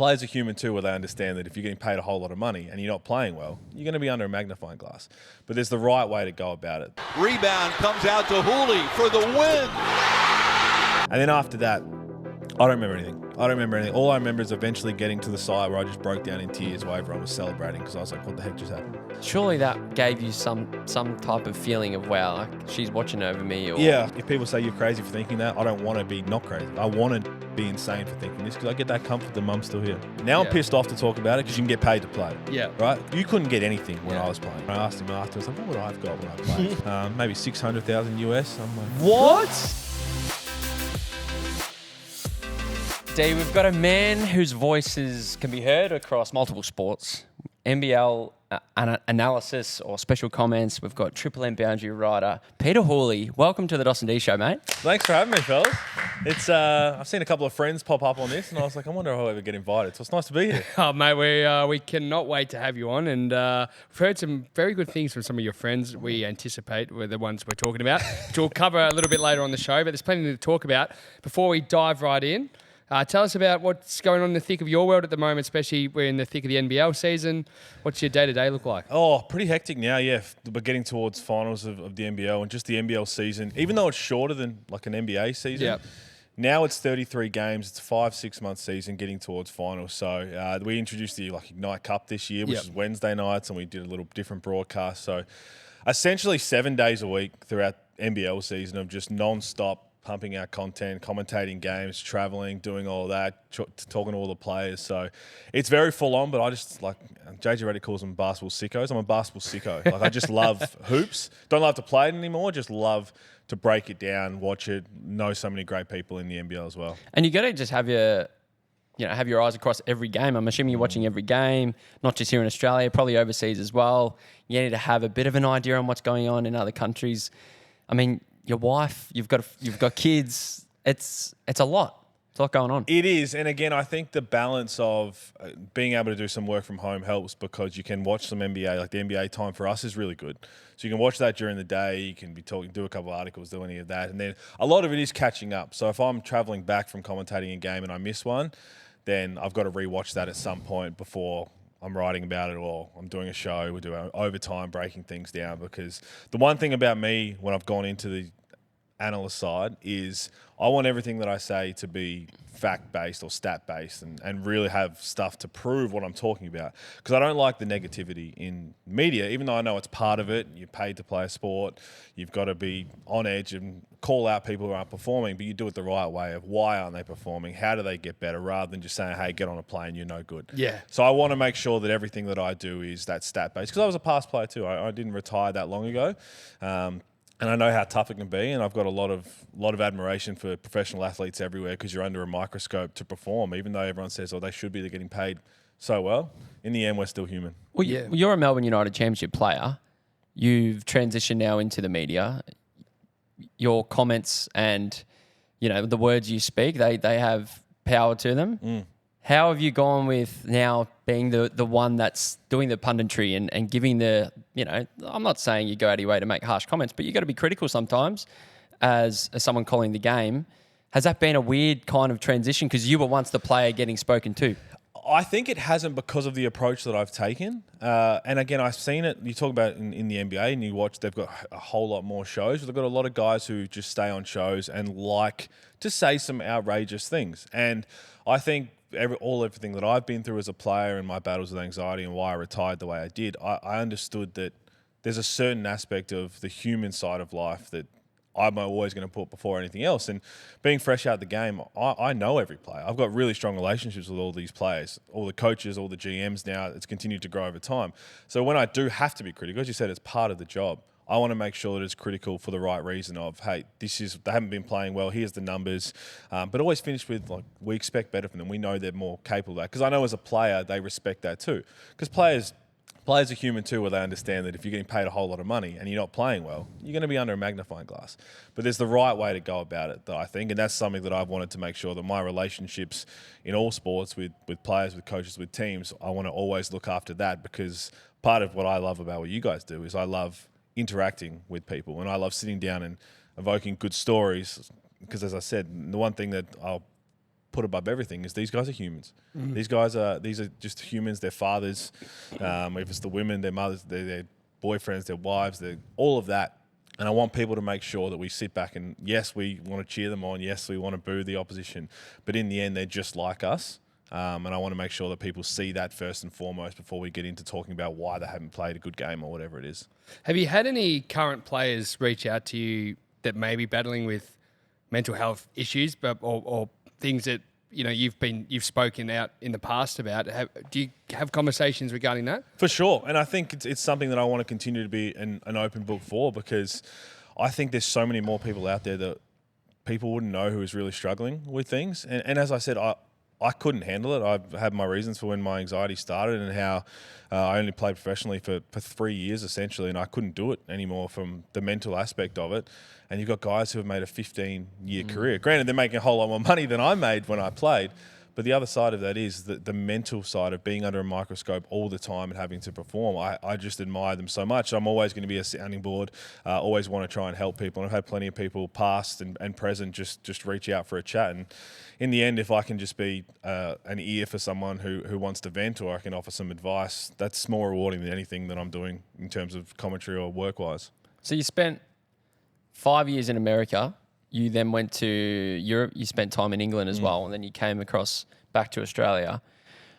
players are human too, where they understand that if you're getting paid a whole lot of money and you're not playing well, you're going to be under a magnifying glass. But there's the right way to go about it. Rebound comes out to Hooley for the win. And then after that, I don't remember anything. All I remember is eventually getting to the side where I just broke down in tears while everyone was celebrating because I was like, what the heck just happened? Surely that gave you some type of feeling of, wow, like she's watching over me. Or... Yeah, if people say you're crazy for thinking that, I don't want to be not crazy. I want to be insane for thinking this because I get that comfort that mum's still here. Now I'm pissed off to talk about it because you can get paid to play. Yeah. Right? You couldn't get anything when I was playing. I asked him after, I was like, what would I have got when I played? Maybe 600,000 US. I'm like, what? D, we've got a man whose voices can be heard across multiple sports. NBL analysis or special comments. We've got Triple M boundary rider, Peter Hooley. Welcome to the dos&d show, mate. Thanks for having me, fellas. It's I've seen a couple of friends pop up on this, and I was like, I wonder if I'll ever get invited. So it's nice to be here. Oh, mate, we cannot wait to have you on, and we've heard some very good things from some of your friends. We anticipate were the ones we're talking about, which we'll cover a little bit later on the show. But there's plenty to talk about. Before we dive right in, tell us about what's going on in the thick of your world at the moment, especially we're in the thick of the NBL season. What's your day-to-day look like? Oh, pretty hectic now, yeah. We're getting towards finals of the NBL and just the NBL season. Even though it's shorter than like an NBA season, now it's 33 games. It's a 5-6 month season getting towards finals. So we introduced the Ignite Cup this year, which is Wednesday nights, and we did a little different broadcast. So essentially 7 days a week throughout NBL season of just non-stop pumping out content, commentating games, traveling, doing all that, talking to all the players. So it's very full on, but I just JJ Redick calls them basketball sickos. I'm a basketball sicko. I just love hoops. Don't love to play it anymore. Just love to break it down, watch it, know so many great people in the NBL as well. And you got to just have your eyes across every game. I'm assuming you're watching every game, not just here in Australia, probably overseas as well. You need to have a bit of an idea on what's going on in other countries. I mean, your wife, you've got kids. It's a lot. It's a lot going on. It is, and again, I think the balance of being able to do some work from home helps because you can watch some NBA. Like the NBA time for us is really good, so you can watch that during the day. You can be talking, do a couple of articles, do any of that, and then a lot of it is catching up. So if I'm traveling back from commentating a game and I miss one, then I've got to rewatch that at some point before I'm writing about it or I'm doing a show. We're doing overtime, breaking things down, because the one thing about me when I've gone into the analyst side is I want everything that I say to be fact-based or stat-based and really have stuff to prove what I'm talking about, because I don't like the negativity in media, even though I know it's part of it. You're paid to play a sport. You've got to be on edge and call out people who aren't performing, but you do it the right way of why aren't they performing? How do they get better? Rather than just saying, hey, get on a plane, you're no good. Yeah. So I want to make sure that everything that I do is that stat-based, because I was a past player too. I didn't retire that long ago. And I know how tough it can be, and I've got a lot of admiration for professional athletes everywhere because you're under a microscope to perform, even though everyone says, oh, they should be, they're getting paid so well. In the end, we're still human. Well, you're a Melbourne United Championship player. You've transitioned now into the media. Your comments and, the words you speak, they have power to them. How have you gone with now being the one that's doing the punditry and giving the, I'm not saying you go out of your way to make harsh comments, but you got to be critical sometimes as someone calling the game. Has that been a weird kind of transition? Because you were once the player getting spoken to. I think it hasn't because of the approach that I've taken. And again, I've seen it. You talk about in the NBA and you watch, they've got a whole lot more shows. They've got a lot of guys who just stay on shows and like to say some outrageous things. And I think everything that I've been through as a player and my battles with anxiety and why I retired the way I did, I understood that there's a certain aspect of the human side of life that I'm always going to put before anything else. And being fresh out of the game, I know every player. I've got really strong relationships with all these players, all the coaches, all the GMs now. It's continued to grow over time. So when I do have to be critical, as you said, it's part of the job. I want to make sure that it's critical for the right reason of, hey, they haven't been playing well, here's the numbers. But always finish with, we expect better from them. We know they're more capable of that. Because I know as a player, they respect that too. Because players are human too, where they understand that if you're getting paid a whole lot of money and you're not playing well, you're going to be under a magnifying glass. But there's the right way to go about it, I think. And that's something that I've wanted to make sure that my relationships in all sports with players, with coaches, with teams, I want to always look after that, because part of what I love about what you guys do is I love interacting with people, and I love sitting down and evoking good stories, because as I said, the one thing that I'll put above everything is these guys are humans. These are just humans. They're fathers. If it's the women, their mothers, their boyfriends, their wives, they're all of that. And I want people to make sure that we sit back and, yes, we want to cheer them on. Yes, we want to boo the opposition. But in the end, they're just like us. And I want to make sure that people see that first and foremost before we get into talking about why they haven't played a good game or whatever it is. Have you had any current players reach out to you that may be battling with mental health issues, or things that you've spoken out in the past about? Do you have conversations regarding that? For sure. And I think it's something that I want to continue to be an open book for, because I think there's so many more people out there that people wouldn't know who is really struggling with things. And as I said, I couldn't handle it. I've had my reasons for when my anxiety started, and how I only played professionally for 3 years essentially, and I couldn't do it anymore from the mental aspect of it. And you've got guys who have made a 15-year career. Granted, they're making a whole lot more money than I made when I played. But the other side of that is the mental side of being under a microscope all the time and having to perform. I just admire them so much. I'm always going to be a sounding board, always want to try and help people. And I've had plenty of people past and present just reach out for a chat. And in the end, if I can just be an ear for someone who wants to vent, or I can offer some advice, that's more rewarding than anything that I'm doing in terms of commentary or work-wise. So you spent 5 years in America. You then went to Europe. You spent time in England as well, and then you came across back to Australia.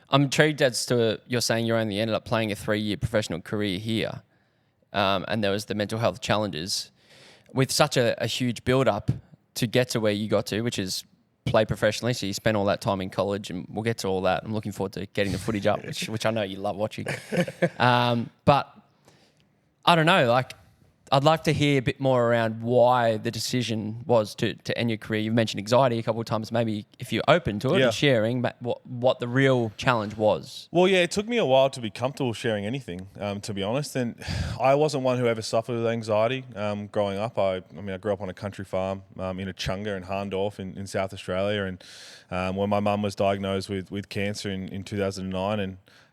I'm intrigued as to you're saying you only ended up playing a 3-year professional career here, and there was the mental health challenges. With such a huge build-up to get to where you got to, which is play professionally, so you spent all that time in college, and we'll get to all that. I'm looking forward to getting the footage up, which I know you love watching. But I don't know, like, I'd like to hear a bit more around why the decision was to end your career. You've mentioned anxiety a couple of times. Maybe if you're open to it and sharing what the real challenge was. Well, yeah, it took me a while to be comfortable sharing anything, to be honest. And I wasn't one who ever suffered with anxiety growing up. I grew up on a country farm in Echunga in Harndorf in South Australia. And when my mum was diagnosed with cancer in 2009,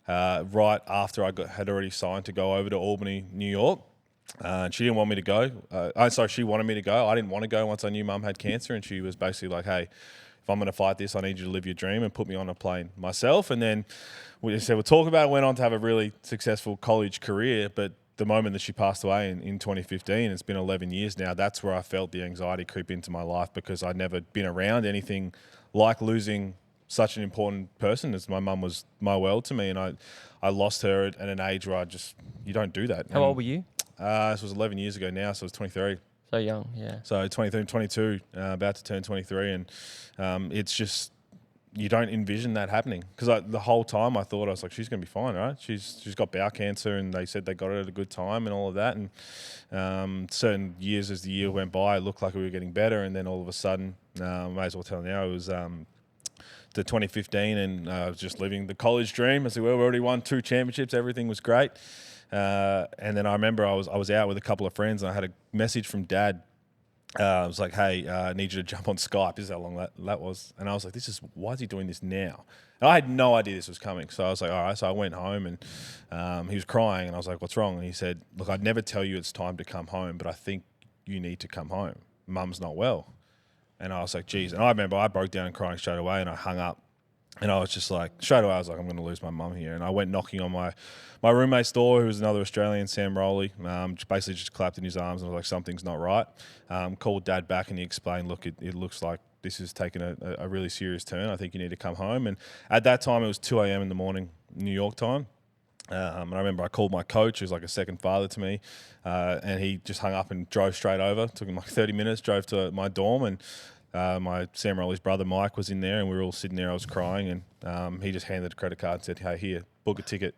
and right after I had already signed to go over to Albany, New York, she didn't want me to go. She wanted me to go. I didn't want to go once I knew Mum had cancer, and she was basically like, hey, if I'm going to fight this, I need you to live your dream, and put me on a plane myself. And then we said, we'll talk about it. Went on to have a really successful college career, but the moment that she passed away in 2015, it's been 11 years now, that's where I felt the anxiety creep into my life, because I'd never been around anything like losing such an important person, as my mum was my world to me. And I lost her at an age where you don't do that. How old were you? This was 11 years ago now, so I was 23. So young, yeah. So 23, 22, about to turn 23. And it's just, you don't envision that happening. Because the whole time I thought, I was like, she's going to be fine, right? She's got bowel cancer, and they said they got it at a good time and all of that. And certain years as the year went by, it looked like we were getting better. And then all of a sudden, may as well tell now, it was the 2015, and I was just living the college dream. I said, well, we already won 2 championships. Everything was great. And then I remember I was out with a couple of friends, and I had a message from Dad. I was like, hey, I need you to jump on Skype. This is how long that was. And I was like, why is he doing this now? And I had no idea this was coming. So I was like, all right. So I went home, and he was crying, and I was like, what's wrong? And he said, look, I'd never tell you it's time to come home, but I think you need to come home. Mum's not well. And I was like, geez. And I remember I broke down crying straight away, and I hung up. And I was just like, straight away, I was like, I'm going to lose my mum here. And I went knocking on my roommate's door, who was another Australian, Sam Rowley, basically just clapped in his arms, and I was like, something's not right. Called Dad back, and he explained, look, it looks like this is taking a really serious turn. I think you need to come home. And at that time, it was 2 a.m. in the morning, New York time. And I remember I called my coach, who's like a second father to me, and he just hung up and drove straight over. Took him like 30 minutes, drove to my dorm, and my Sam Rowley's brother Mike was in there, and we were all sitting there. I was crying, and he just handed a credit card and said, hey, here, book a ticket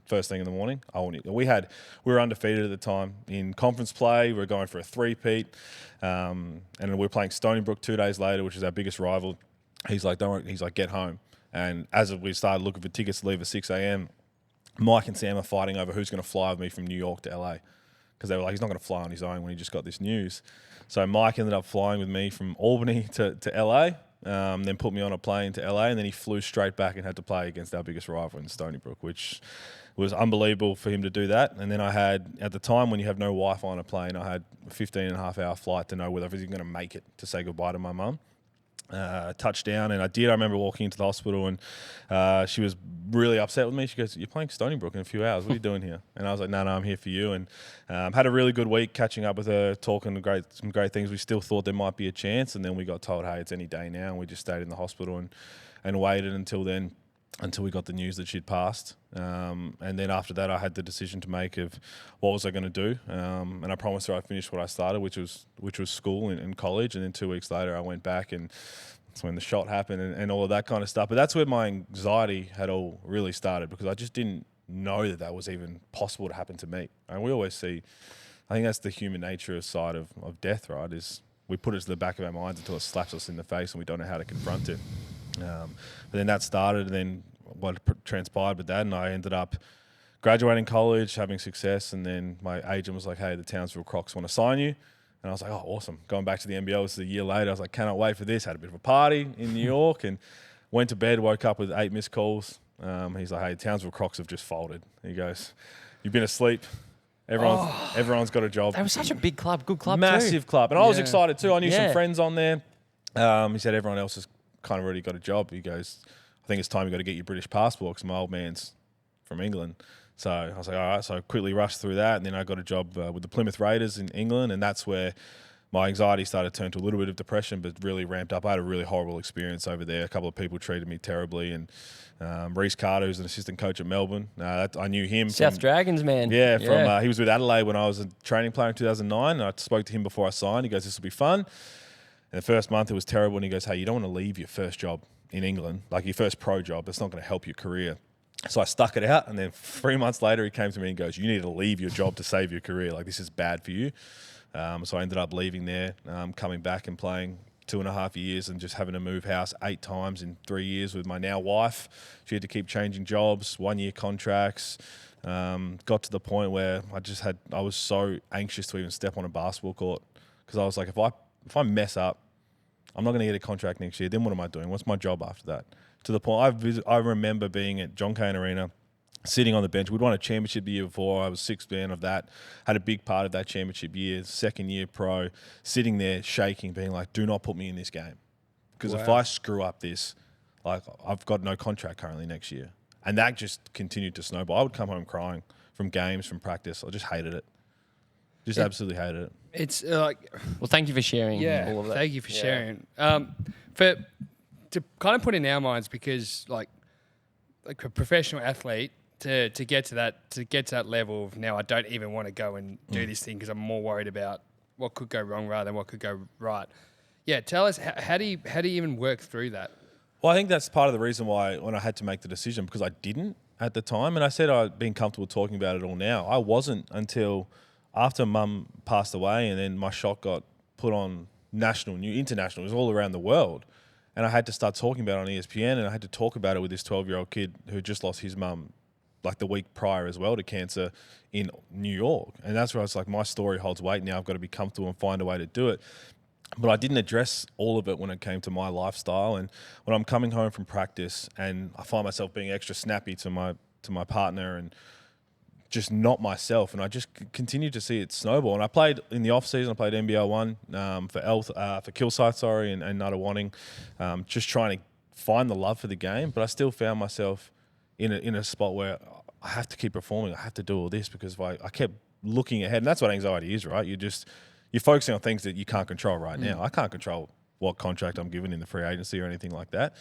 first thing in the morning. We were undefeated at the time in conference play. We were going for a 3-peat, and we were playing Stony Brook 2 days later, which is our biggest rival. He's like, don't worry. He's like, get home. And as we started looking for tickets to leave at 6 a.m., Mike and Sam are fighting over who's going to fly with me from New York to LA, because they were like, he's not going to fly on his own when he just got this news. So Mike ended up flying with me from Albany to LA, then put me on a plane to LA, and then he flew straight back and had to play against our biggest rival in Stony Brook, which was unbelievable for him to do that. And then I had, at the time when you have no Wi-Fi on a plane, I had a 15.5-hour flight to know whether I was even going to make it to say goodbye to my mum. touchdown, and I remember walking into the hospital, and she was really upset with me. She goes, "You're playing Stony Brook in a few hours. What are you doing here?" And I was like, "No, I'm here for you." And had a really good week catching up with her, talking some great things. We still thought there might be a chance, and then we got told, "Hey, it's any day now." And we just stayed in the hospital and waited until we got the news that she'd passed. And then after that, I had the decision to make of what was I going to do. And I promised her I'd finish what I started, which was school and college. And then 2 weeks later, I went back, and that's when the shot happened and all of that kind of stuff. But that's where my anxiety had all really started, because I just didn't know that was even possible to happen to me. And we always see, I think that's the human nature side of death, right, is we put it to the back of our minds until it slaps us in the face and we don't know how to confront it. But then that started, and then what transpired with that, and I ended up graduating college, having success, and then my agent was like, "Hey, the Townsville Crocs want to sign you." And I was like, "Oh, awesome." Going back to the NBL, this is a year later. I was like, "Cannot wait for this." Had a bit of a party in New York and went to bed, woke up with 8 missed calls. He's like, "Hey, Townsville Crocs have just folded." He goes, "You've been asleep. Everyone's got a job." They were such a big club, good club, Massive club. And I was Yeah. excited too. I knew some Yeah. friends on there. He said, "Everyone else has kind of already got a job." He goes, "I think it's time you got to get your British passport, because my old man's from England." So I was like, all right. So I quickly rushed through that, and then I got a job with the Plymouth Raiders in England, and that's where my anxiety started to turn to a little bit of depression, but really ramped up. I had a really horrible experience over there. A couple of people treated me terribly, and Reece Carter, who's an assistant coach at Melbourne, I knew him. South Dragons, man. Yeah, he was with Adelaide when I was a training player in 2009, and I spoke to him before I signed. He goes, "This will be fun." And the first month it was terrible, and he goes, "Hey, you don't want to leave your first job in England, like your first pro job. That's not going to help your career." So I stuck it out, and then 3 months later he came to me and goes, "You need to leave your job to save your career. Like, this is bad for you." So I ended up leaving there, coming back and playing 2.5 years, and just having to move house 8 times in 3 years with my now wife. She had to keep changing jobs, 1-year contracts. Got to the point where I was so anxious to even step on a basketball court, because I was like, if I mess up, I'm not going to get a contract next year. Then what am I doing? What's my job after that? To the point, I remember being at John Cain Arena, sitting on the bench. We'd won a championship the year before. I was 6th man of that. Had a big part of that championship year. 2nd year pro, sitting there shaking, being like, "Do not put me in this game, because if I screw up this, like, I've got no contract currently next year." And that just continued to snowball. I would come home crying from games, from practice. I just hated it. Just absolutely hated it. It's like, Well, thank you for sharing yeah, all of that. thank you for sharing. To kind of put in our minds, because like a professional athlete, to get to that level of, now I don't even want to go and do this thing because I'm more worried about what could go wrong rather than what could go right. Yeah, tell us, how do you even work through that? Well, I think that's part of the reason why when I had to make the decision, because I didn't at the time, and I said I'd been comfortable talking about it all now. I wasn't until after Mum passed away, and then my shot got put on international, it was all around the world. And I had to start talking about it on ESPN, and I had to talk about it with this 12-year-old kid who just lost his mum like the week prior as well to cancer in New York. And that's where I was like, my story holds weight now. I've got to be comfortable and find a way to do it. But I didn't address all of it when it came to my lifestyle. And when I'm coming home from practice and I find myself being extra snappy to my partner and just not myself, and I just continued to see it snowball. And I played in the off season. I played NBL 1 for Kilsyth, and Nuttawanning, just trying to find the love for the game. But I still found myself in a spot where I have to keep performing. I have to do all this, because if I kept looking ahead, and that's what anxiety is, right? You're focusing on things that you can't control right now. I can't control what contract I'm given in the free agency or anything like that.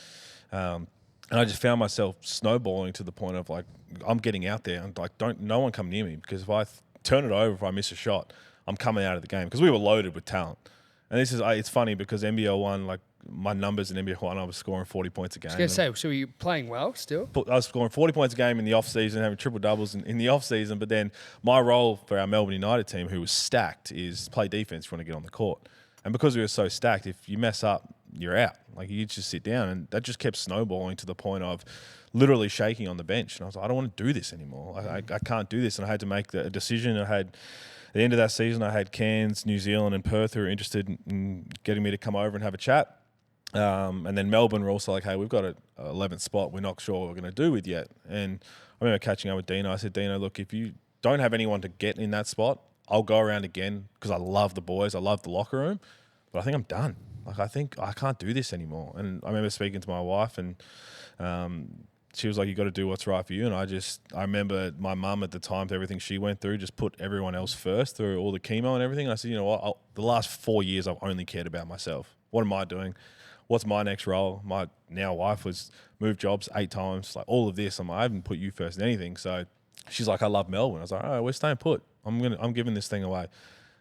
And I just found myself snowballing to the point of like, I'm getting out there and like, no one come near me, because if I turn it over, if I miss a shot, I'm coming out of the game, because we were loaded with talent. And it's funny because NBL 1, like my numbers in NBL 1, I was scoring 40 points a game. I was going to say, so are you playing well still? I was scoring 40 points a game in the off season, having triple doubles in the off season. But then my role for our Melbourne United team, who was stacked, is play defense if you want to get on the court. And because we were so stacked, if you mess up, you're out. Like, you just sit down, and that just kept snowballing to the point of literally shaking on the bench. And I was like, I don't want to do this anymore. I can't do this. And I had to make a decision. At the end of that season, I had Cairns, New Zealand, and Perth who were interested in getting me to come over and have a chat. And then Melbourne were also like, hey, we've got an 11th spot. We're not sure what we're going to do with yet. And I remember catching up with Dino. I said, Dino, look, if you don't have anyone to get in that spot, I'll go around again, because I love the boys. I love the locker room. But I think I'm done. Like, I think I can't do this anymore. And I remember speaking to my wife, and she was like, you got to do what's right for you. And I remember my mum at the time, to everything she went through, just put everyone else first through all the chemo and everything. I said, you know what, the last 4 years, I've only cared about myself. What am I doing? What's my next role? My now wife was moved jobs 8 times, like all of this. I'm like, I haven't put you first in anything. So she's like, I love Melbourne. I was like, all right, we're staying put. I'm giving this thing away.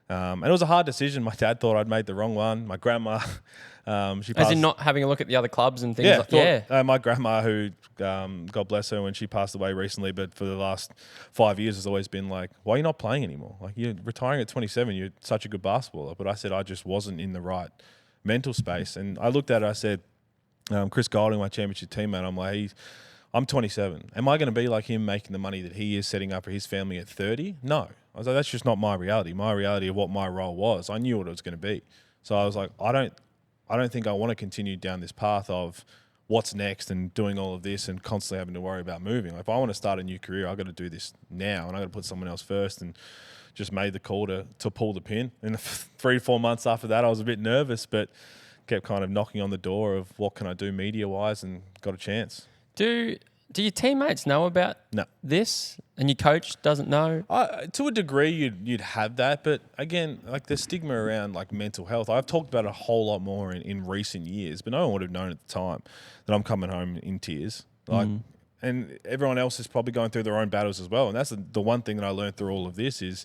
And it was a hard decision. My dad thought I'd made the wrong one. My grandma, she passed. As in not having a look at the other clubs and things My grandma, who, God bless her, when she passed away recently, but for the last 5 years has always been like, why are you not playing anymore? Like, you're retiring at 27. You're such a good basketballer. But I said I just wasn't in the right mental space. And I looked at it, I said, Chris Golding, my championship teammate, I'm like, I'm 27. Am I going to be like him, making the money that he is, setting up for his family at 30? No. I was like, that's just not my reality. My reality of what my role was, I knew what it was going to be. So I was like, I don't think I want to continue down this path of what's next and doing all of this and constantly having to worry about moving. Like, if I want to start a new career, I've got to do this now, and I've got to put someone else first. And just made the call to pull the pin. And 3 to 4 months after that, I was a bit nervous, but kept kind of knocking on the door of what can I do media-wise, and got a chance. Do your teammates know about this, and your coach doesn't know? To a degree, you'd have that, but again, like the stigma around like mental health, I've talked about it a whole lot more in recent years, but no one would have known at the time that I'm coming home in tears. Like, and everyone else is probably going through their own battles as well. And that's the one thing that I learned through all of this is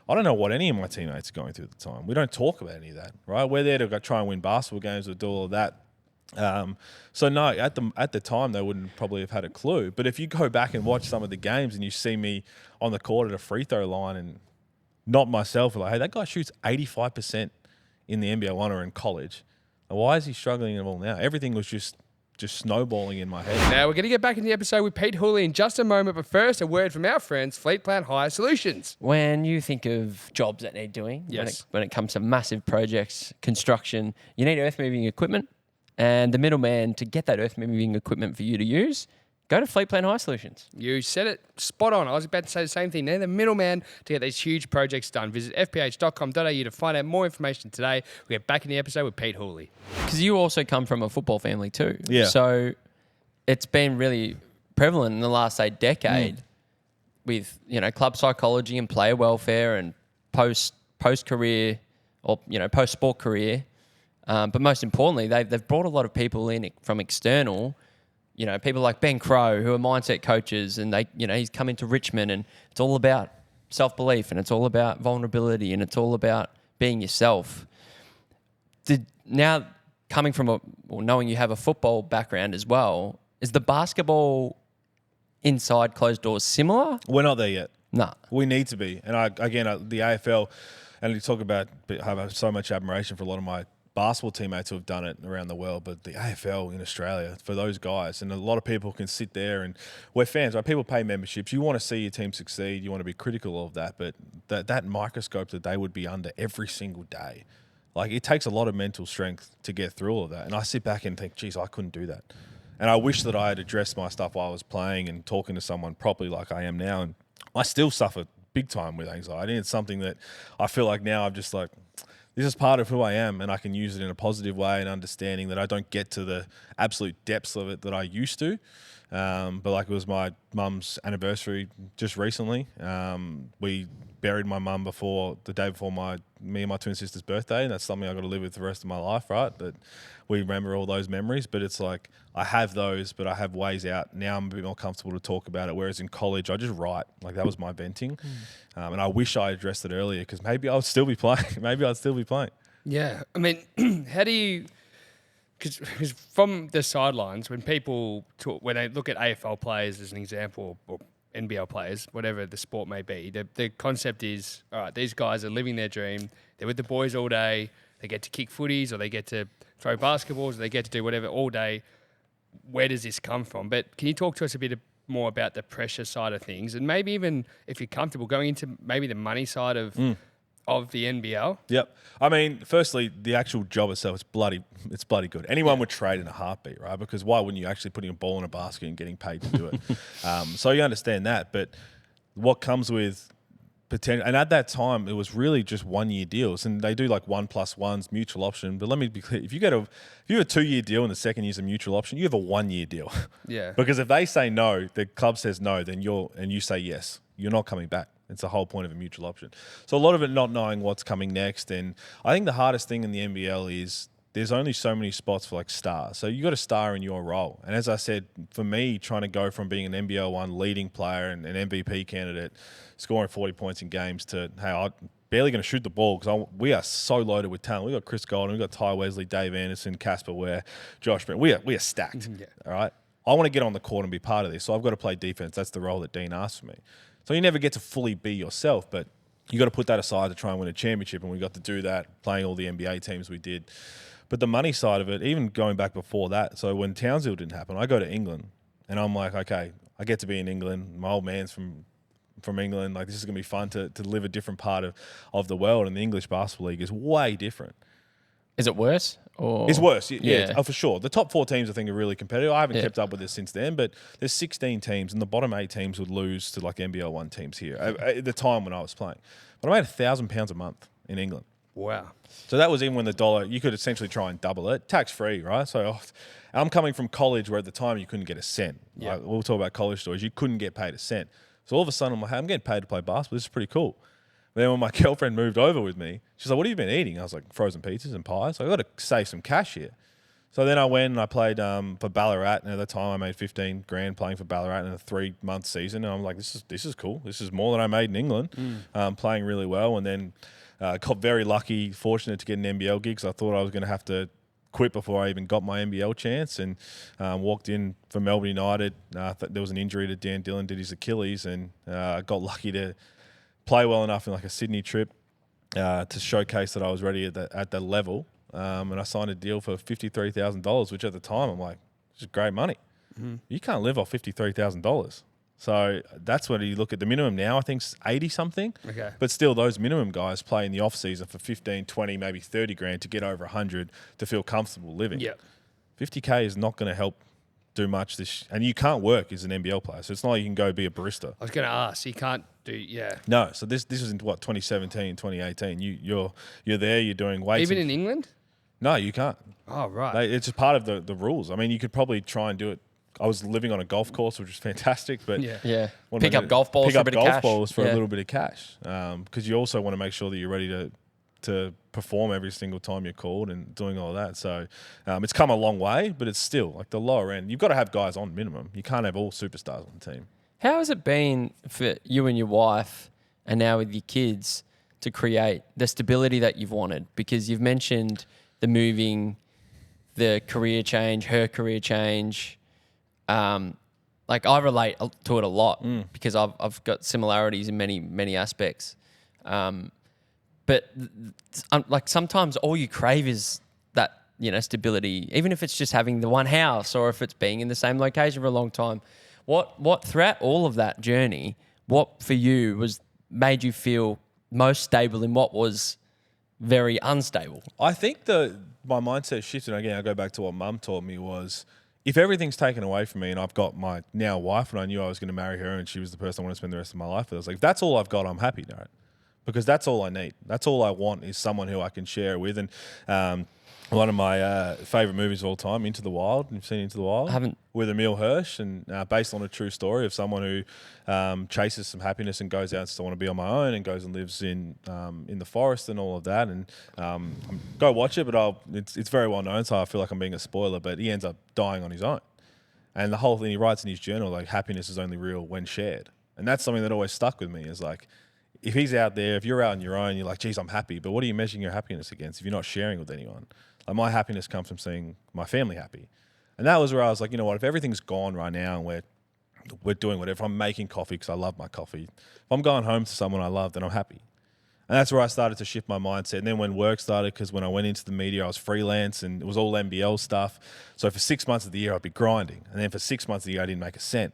I don't know what any of my teammates are going through at the time. We don't talk about any of that, right? We're there to go try and win basketball games or do all of that. So no, at the time they wouldn't probably have had a clue. But if you go back and watch some of the games and you see me on the court at a free throw line and not myself, like, hey, that guy shoots 85% in the NBL or in college. Why is he struggling at all now? Everything was just snowballing in my head. Now, we're going to get back into the episode with Pete Hooley in just a moment, but first, a word from our friends, Fleet Plan Hire Solutions. When you think of jobs that need doing, when it comes to massive projects, construction, you need earth-moving equipment, and the middleman to get that earth-moving equipment for you to use, go to Fleet Plan Hire Solutions. You said it spot on. I was about to say the same thing. They're the middleman to get these huge projects done. Visit fph.com.au to find out more information today. We'll get back in the episode with Pete Hooley. Because you also come from a football family too. Yeah. So it's been really prevalent in the last, say, decade with, club psychology and player welfare and post-career or, post-sport career. But most importantly, they've brought a lot of people in from external. People like Ben Crow, who are mindset coaches, and he's come into Richmond, and it's all about self-belief, and it's all about vulnerability, and it's all about being yourself. Now, coming from knowing you have a football background as well, is the basketball inside closed doors similar? We're not there yet. No. We need to be. And the AFL, and you talk about, I have so much admiration for a lot of my basketball teammates who have done it around the world, but the AFL in Australia, for those guys, and a lot of people can sit there, and we're fans, right? People pay memberships. You want to see your team succeed. You want to be critical of that, but that microscope that they would be under every single day, like, it takes a lot of mental strength to get through all of that. And I sit back and think, geez, I couldn't do that. And I wish that I had addressed my stuff while I was playing and talking to someone properly like I am now. And I still suffer big time with anxiety. And it's something that I feel like now I'm just like, this is part of who I am, and I can use it in a positive way, and understanding that I don't get to the absolute depths of it that I used to. But like, it was my mum's anniversary just recently. We buried my mum the day before me and my twin sister's birthday, and that's something I've got to live with the rest of my life, right? That we remember all those memories, but it's like, I have those, but I have ways out. Now I'm a bit more comfortable to talk about it, whereas in college, I just write. Like, that was my venting. And I wish I addressed it earlier, because maybe I would still be playing. Yeah. I mean, how do you... Because from the sidelines, when people talk, when they look at AFL players as an example, or NBL players, whatever the sport may be, the concept is, all right, these guys are living their dream. They're with the boys all day. They get to kick footies, or they get to throw basketballs, or they get to do whatever all day. Where does this come from? But can you talk to us a bit more about the pressure side of things, and maybe even, if you're comfortable, going into maybe the money side of the NBL? Yep. I mean, firstly, the actual job itself, it's bloody good. Anyone would trade in a heartbeat, right? Because why wouldn't you actually putting a ball in a basket and getting paid to do it? So you understand that. But what comes with potential. And at that time, it was really just 1 year deals, and they do like 1+1s, mutual option. But let me be clear: if you have a 2 year deal and the second year's a mutual option, you have a 1 year deal. Yeah. Because if they say no, the club says no, then you say yes, you're not coming back. It's the whole point of a mutual option. So a lot of it not knowing what's coming next, and I think the hardest thing in the NBL is there's only so many spots for like stars. So you got a star in your role. And as I said, for me, trying to go from being an NBL 1 leading player and an MVP candidate, scoring 40 points in games to, hey, I'm barely going to shoot the ball because we are so loaded with talent. We've got Chris Golden, we've got Ty Wesley, Dave Anderson, Casper Ware, Josh Brent. We are stacked, all right? I want to get on the court and be part of this. So I've got to play defense. That's the role that Dean asked for me. So you never get to fully be yourself, but you got to put that aside to try and win a championship, and we got to do that playing all the NBA teams we did. But the money side of it, even going back before that, so when Townsville didn't happen, I go to England, and I'm like, okay, I get to be in England. My old man's from England. Like, this is going to be fun to live a different part of the world, and the English Basketball League is way different. Is it worse? Or It's worse, yeah. Oh, for sure. The top 4 teams, I think, are really competitive. I haven't kept up with it since then, but there's 16 teams, and the bottom 8 teams would lose to like NBL 1 teams here at the time when I was playing. But I made £1,000 a month in England. Wow. So that was even when the dollar, you could essentially try and double it, tax-free, right? So I'm coming from college where at the time you couldn't get a cent. Yeah. We'll talk about college stories. You couldn't get paid a cent. So all of a sudden I'm like, hey, I'm getting paid to play basketball. This is pretty cool. Then when my girlfriend moved over with me, she's like, what have you been eating? I was like, frozen pizzas and pies. So I got to save some cash here. So then I went and I played for Ballarat, and at the time I made 15 grand playing for Ballarat in a 3-month season. And I'm like, this is cool. This is more than I made in England, playing really well. And then got very lucky, fortunate to get an NBL gig, because I thought I was going to have to quit before I even got my NBL chance, and walked in for Melbourne United. There was an injury to Dan Dillon, did his Achilles, and got lucky to play well enough in like a Sydney trip to showcase that I was ready at that level. And I signed a deal for $53,000, which at the time I'm like, this is great money. Mm-hmm. You can't live off $53,000. So that's when you look at the minimum now, I think it's 80 something. Okay. But still, those minimum guys play in the off season for 15, 20, maybe 30 grand to get over 100 to feel comfortable living. Yep. 50K is not going to help do much and you can't work as an NBL player. So it's not like you can go be a barista. I was going to ask, you can't do, No. So this was in 2017, 2018. You're there, you're doing weights. Even in England? No, you can't. Oh, right. It's just part of the rules. I mean, you could probably try and do it. I was living on a golf course, which was fantastic, but Pick up golf balls for a bit of cash. A little bit of cash, because you also want to make sure that you're ready to perform every single time you're called and doing all that. So it's come a long way, but it's still like the lower end. You've got to have guys on minimum. You can't have all superstars on the team. How has it been for you and your wife, and now with your kids, to create the stability that you've wanted? Because you've mentioned the moving, the career change, her career change. Like I relate to it a lot because I've got similarities in many aspects. But like sometimes all you crave is that, stability, even if it's just having the one house or if it's being in the same location for a long time. What throughout all of that journey, what for you made you feel most stable in what was very unstable? I think my mindset shifted. Again, I go back to what Mum taught me was, if everything's taken away from me and I've got my now wife and I knew I was going to marry her and she was the person I want to spend the rest of my life with, I was like, if that's all I've got, I'm happy, right? Because that's all I need. That's all I want is someone who I can share with. And one of my favourite movies of all time, Into the Wild. You've seen Into the Wild? I haven't. With Emil Hirsch, and based on a true story of someone who chases some happiness and goes out and still want to be on my own and goes and lives in the forest and all of that. And go watch it, but it's very well known, so I feel like I'm being a spoiler, but he ends up dying on his own. And the whole thing, he writes in his journal, like, happiness is only real when shared. And that's something that always stuck with me, is like, if he's out there, if you're out on your own, you're like, geez, I'm happy. But what are you measuring your happiness against if you're not sharing with anyone? Like, my happiness comes from seeing my family happy. And that was where I was like, you know what, if everything's gone right now and we're doing whatever, if I'm making coffee because I love my coffee, if I'm going home to someone I love, then I'm happy. And that's where I started to shift my mindset. And then when work started, because when I went into the media, I was freelance and it was all NBL stuff. So for 6 months of the year, I'd be grinding. And then for 6 months of the year, I didn't make a cent.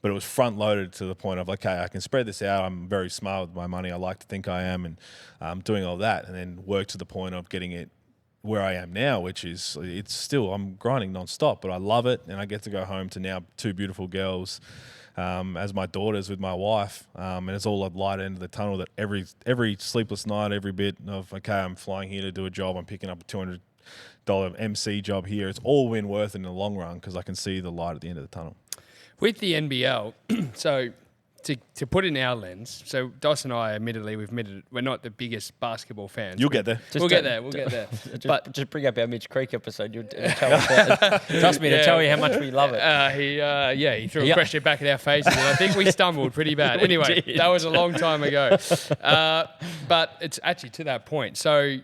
But it was front loaded to the point of, okay, I can spread this out. I'm very smart with my money. I like to think I am, and doing all that. And then work to the point of getting it where I am now, which is I'm grinding nonstop, but I love it, and I get to go home to now 2 beautiful girls as my daughters with my wife, and it's all a light end of the tunnel. That every sleepless night, every bit of I'm flying here to do a job, I'm picking up a $200 MC job here. It's all been worth it in the long run because I can see the light at the end of the tunnel. With the NBL, so to put in our lens, so Dos and I, admittedly, we're not the biggest basketball fans. You'll get there. We'll get there. But just bring up our Mitch Creek episode. You'll tell us trust me to tell you how much we love it. He threw a question back at our faces, and I think we stumbled pretty bad. Anyway, that was a long time ago. But it's actually to that point. So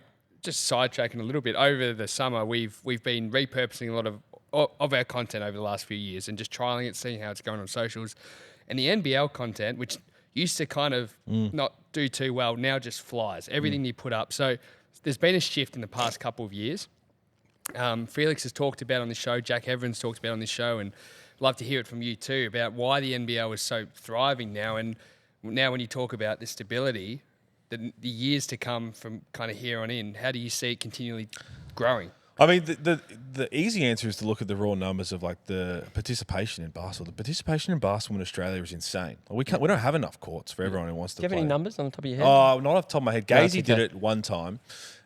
just sidetracking a little bit, over the summer, we've been repurposing a lot of our content over the last few years and just trialing it, seeing how it's going on socials. And the NBL content, which used to kind of not do too well, now just flies. Everything you put up. So there's been a shift in the past couple of years. Felix has talked about on this show, Jack Everins talked about on this show, and I'd love to hear it from you too about why the NBL is so thriving now. And now when you talk about the stability, the years to come from kind of here on in, how do you see it continually growing? I mean, the easy answer is to look at the raw numbers of like the participation in basketball. The participation in basketball in Australia is insane. We don't have enough courts for everyone who wants to play. Do you have any numbers on the top of your head? Oh, not off the top of my head. Gazy okay. did it one time,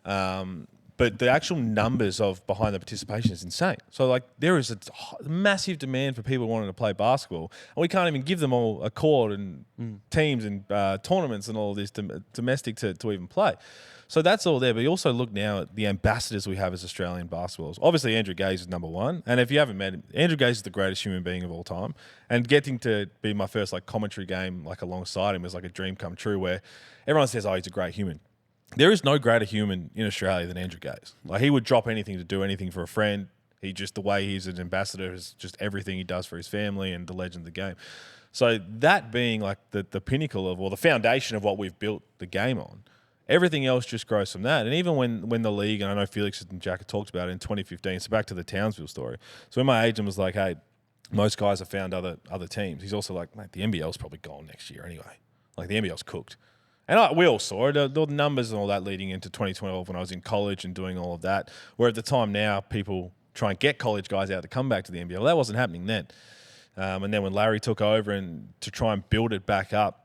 but the actual numbers of behind the participation is insane. So like there is a massive demand for people wanting to play basketball, and we can't even give them all a court and teams and tournaments and all of this domestic to even play. So that's all there. But you also look now at the ambassadors we have as Australian basketballers. Obviously, Andrew Gaze is number one. And if you haven't met him, Andrew Gaze is the greatest human being of all time. And getting to be my first like commentary game like alongside him was like a dream come true, where everyone says, oh, he's a great human. There is no greater human in Australia than Andrew Gaze. Like he would drop anything to do anything for a friend. He just, the way he's an ambassador is just everything he does for his family and the legend of the game. So that being like the pinnacle of, or the foundation of what we've built the game on, everything else just grows from that. And even when the league, and I know Felix and Jack have talked about it in 2015, so back to the Townsville story. So when my agent was like, hey, most guys have found other teams, he's also like, mate, the NBL's probably gone next year anyway. Like the NBL's cooked. And we all saw it, the numbers and all that leading into 2012 when I was in college and doing all of that, where at the time now people try and get college guys out to come back to the NBL. That wasn't happening then. And then when Larry took over and to try and build it back up,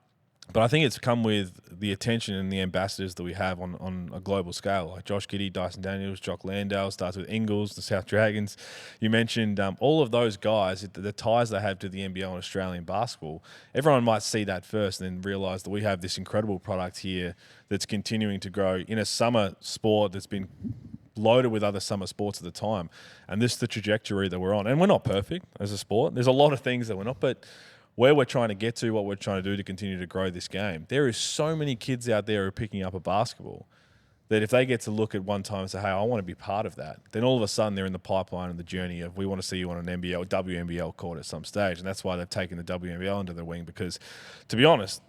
but I think it's come with the attention and the ambassadors that we have on a global scale, like Josh Giddey, Dyson Daniels, Jock Landale, starts with Ingles, the South Dragons. You mentioned all of those guys, the ties they have to the NBL and Australian basketball. Everyone might see that first and then realise that we have this incredible product here that's continuing to grow in a summer sport that's been loaded with other summer sports at the time. And this is the trajectory that we're on. And we're not perfect as a sport. There's a lot of things that we're not, but where we're trying to get to, what we're trying to do to continue to grow this game, there is so many kids out there who are picking up a basketball that if they get to look at one time and say, hey, I want to be part of that, then all of a sudden they're in the pipeline and the journey of we want to see you on an NBL, WNBL court at some stage. And that's why they've taken the WNBL under their wing because, to be honest,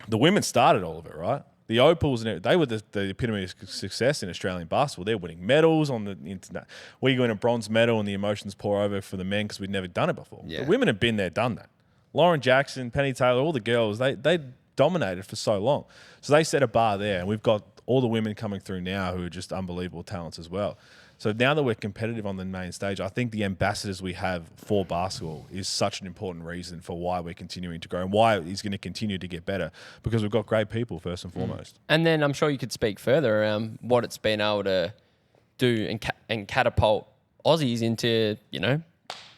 the women started all of it, right? The Opals, they were the epitome of success in Australian basketball. They're winning medals on the internet. We win a bronze medal and the emotions pour over for the men because we'd never done it before. Yeah. The women have been there, done that. Lauren Jackson, Penny Taylor, all the girls, they dominated for so long. So they set a bar there, and we've got all the women coming through now who are just unbelievable talents as well. So now that we're competitive on the main stage, I think the ambassadors we have for basketball is such an important reason for why we're continuing to grow and why it's going to continue to get better, because we've got great people first and foremost. And then I'm sure you could speak further around what it's been able to do and catapult Aussies into,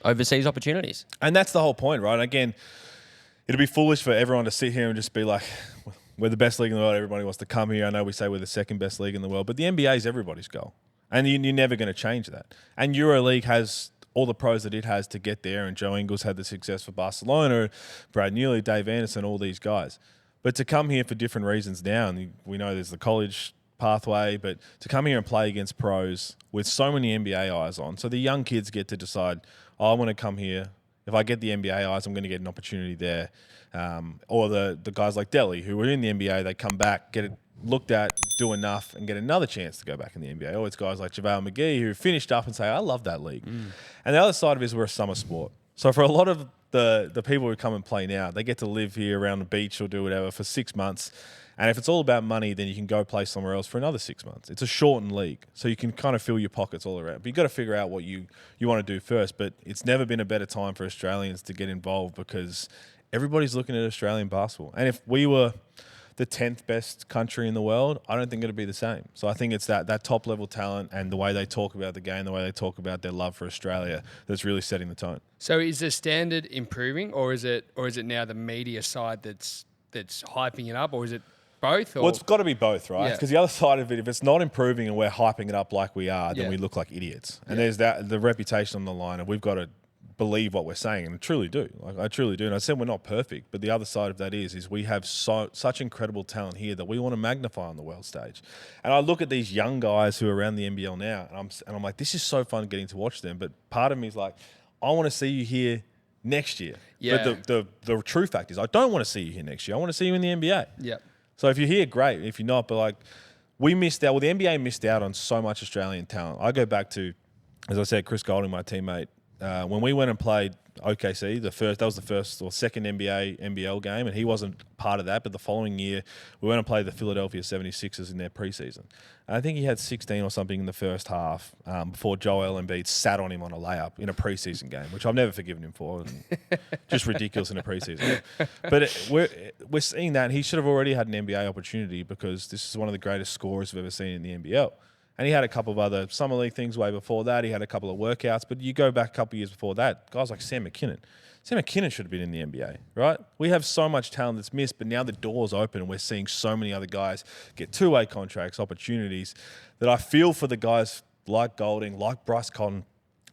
overseas opportunities. And that's the whole point, right? Again, it'd be foolish for everyone to sit here and just be like, we're the best league in the world, everybody wants to come here. I know we say we're the second best league in the world, but the NBA is everybody's goal. And you're never going to change that. And EuroLeague has all the pros that it has to get there, and Joe Ingles had the success for Barcelona, Brad Newley, Dave Anderson, all these guys. But to come here for different reasons now, and we know there's the college pathway, but to come here and play against pros with so many NBA eyes on, so the young kids get to decide, I want to come here. If I get the NBA eyes, I'm going to get an opportunity there. Or the guys like Delhi, who were in the NBA, they come back, get it looked at, do enough, and get another chance to go back in the NBA. Or it's guys like JaVale McGee who finished up and say, I love that league. And the other side of it is we're a summer sport. So for a lot of the people who come and play now, they get to live here around the beach or do whatever for 6 months. And if it's all about money, then you can go play somewhere else for another 6 months. It's a shortened league, so you can kind of fill your pockets all around. But you've got to figure out what you want to do first. But it's never been a better time for Australians to get involved because everybody's looking at Australian basketball. And if we were the 10th best country in the world, I don't think it'd be the same. So I think it's that top level talent and the way they talk about the game, the way they talk about their love for Australia that's really setting the tone. So is the standard improving, or is it now the media side that's hyping it up, or is it both? Or? Well, it's got to be both, right? Yeah. Because the other side of it, if it's not improving and we're hyping it up like we are, then we look like idiots. And there's the reputation on the line, and we've got to believe what we're saying, and I truly do. I truly do. And I said we're not perfect, but the other side of that is we have such incredible talent here that we want to magnify on the world stage. And I look at these young guys who are around the NBL now, and I'm like, this is so fun getting to watch them. But part of me is like, I want to see you here next year. Yeah. But the true fact is, I don't want to see you here next year. I want to see you in the NBA. Yeah. So if you're here, great. If you're not, but like we missed out. Well, the NBA missed out on so much Australian talent. I go back to, as I said, Chris Golding, my teammate, when we went and played OKC, that was the first or second NBL game, and he wasn't part of that. But the following year, we went and played the Philadelphia 76ers in their preseason. And I think he had 16 or something in the first half before Joel Embiid sat on him on a layup in a preseason game, which I've never forgiven him for. Just ridiculous in a preseason. But we're seeing that, and he should have already had an NBA opportunity because this is one of the greatest scorers we've ever seen in the NBL. And he had a couple of other summer league things way before that. He had a couple of workouts. But you go back a couple of years before that, guys like Sam McKinnon. Sam McKinnon should have been in the NBA, right? We have so much talent that's missed, but now the door's open and we're seeing so many other guys get two-way contracts, opportunities, that I feel for the guys like Golding, like Bryce Cotton,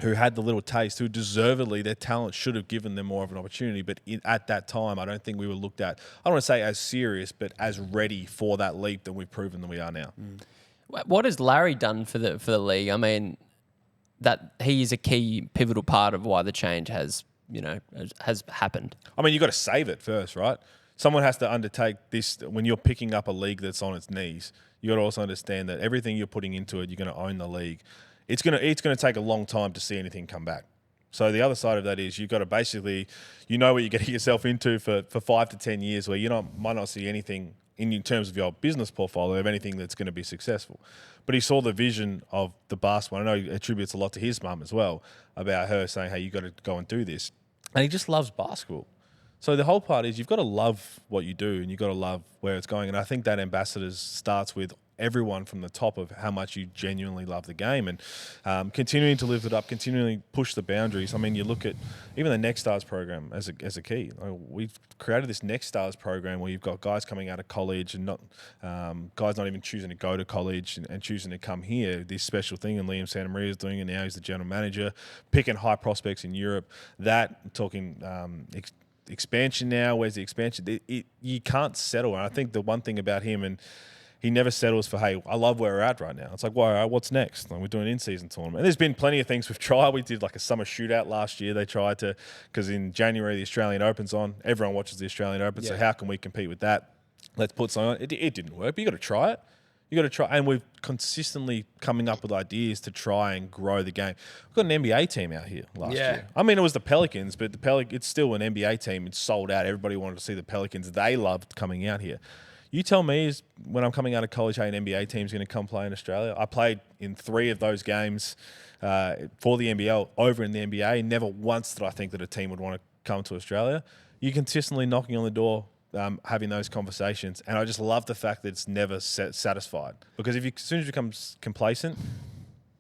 who had the little taste, who deservedly, their talent should have given them more of an opportunity. But at that time, I don't think we were looked at, I don't want to say as serious, but as ready for that leap that we've proven that we are now. What has Larry done for the league? I mean, that he is a key pivotal part of why the change has happened. I mean, you've got to save it first, right? Someone has to undertake this. When you're picking up a league that's on its knees, you got to also understand that everything you're putting into it, you're going to own the league. It's going to take a long time to see anything come back. So the other side of that is you've got to basically, what you're getting yourself into for 5 to 10 years where might not see anything in terms of your business portfolio of anything that's going to be successful. But he saw the vision of the basketball. I know he attributes a lot to his mum as well about her saying, hey, you got to go and do this. And he just loves basketball. So the whole part is you've got to love what you do and you've got to love where it's going. And I think that ambassadors starts with everyone from the top of how much you genuinely love the game and continuing to lift it up, continually push the boundaries. I mean, you look at even the Next Stars program as a key. We've created this Next Stars program where you've got guys coming out of college and not guys not even choosing to go to college and choosing to come here. This special thing, and Liam Santamaria is doing it now. He's the general manager, picking high prospects in Europe. Talking expansion now. Where's the expansion? You can't settle. And I think the one thing about him, and he never settles for, hey, I love where we're at right now. It's like, well, all right, what's next? Like, we're doing an in-season tournament. And there's been plenty of things we've tried. We did like a summer shootout last year. They tried to, because in January the Australian Open's on. Everyone watches the Australian Open, so how can we compete with that? Let's put something on. It didn't work, but you got to try it. You got to try, and we're consistently coming up with ideas to try and grow the game. We've got an NBA team out here last year. I mean, it was the Pelicans, but it's still an NBA team. It's sold out. Everybody wanted to see the Pelicans. They loved coming out here. You tell me, when I'm coming out of college, hey, an NBA team's going to come play in Australia. I played in 3 of those games for the NBL over in the NBA. Never once did I think that a team would want to come to Australia. You're consistently knocking on the door, having those conversations, and I just love the fact that it's never satisfied. Because as soon as you become complacent,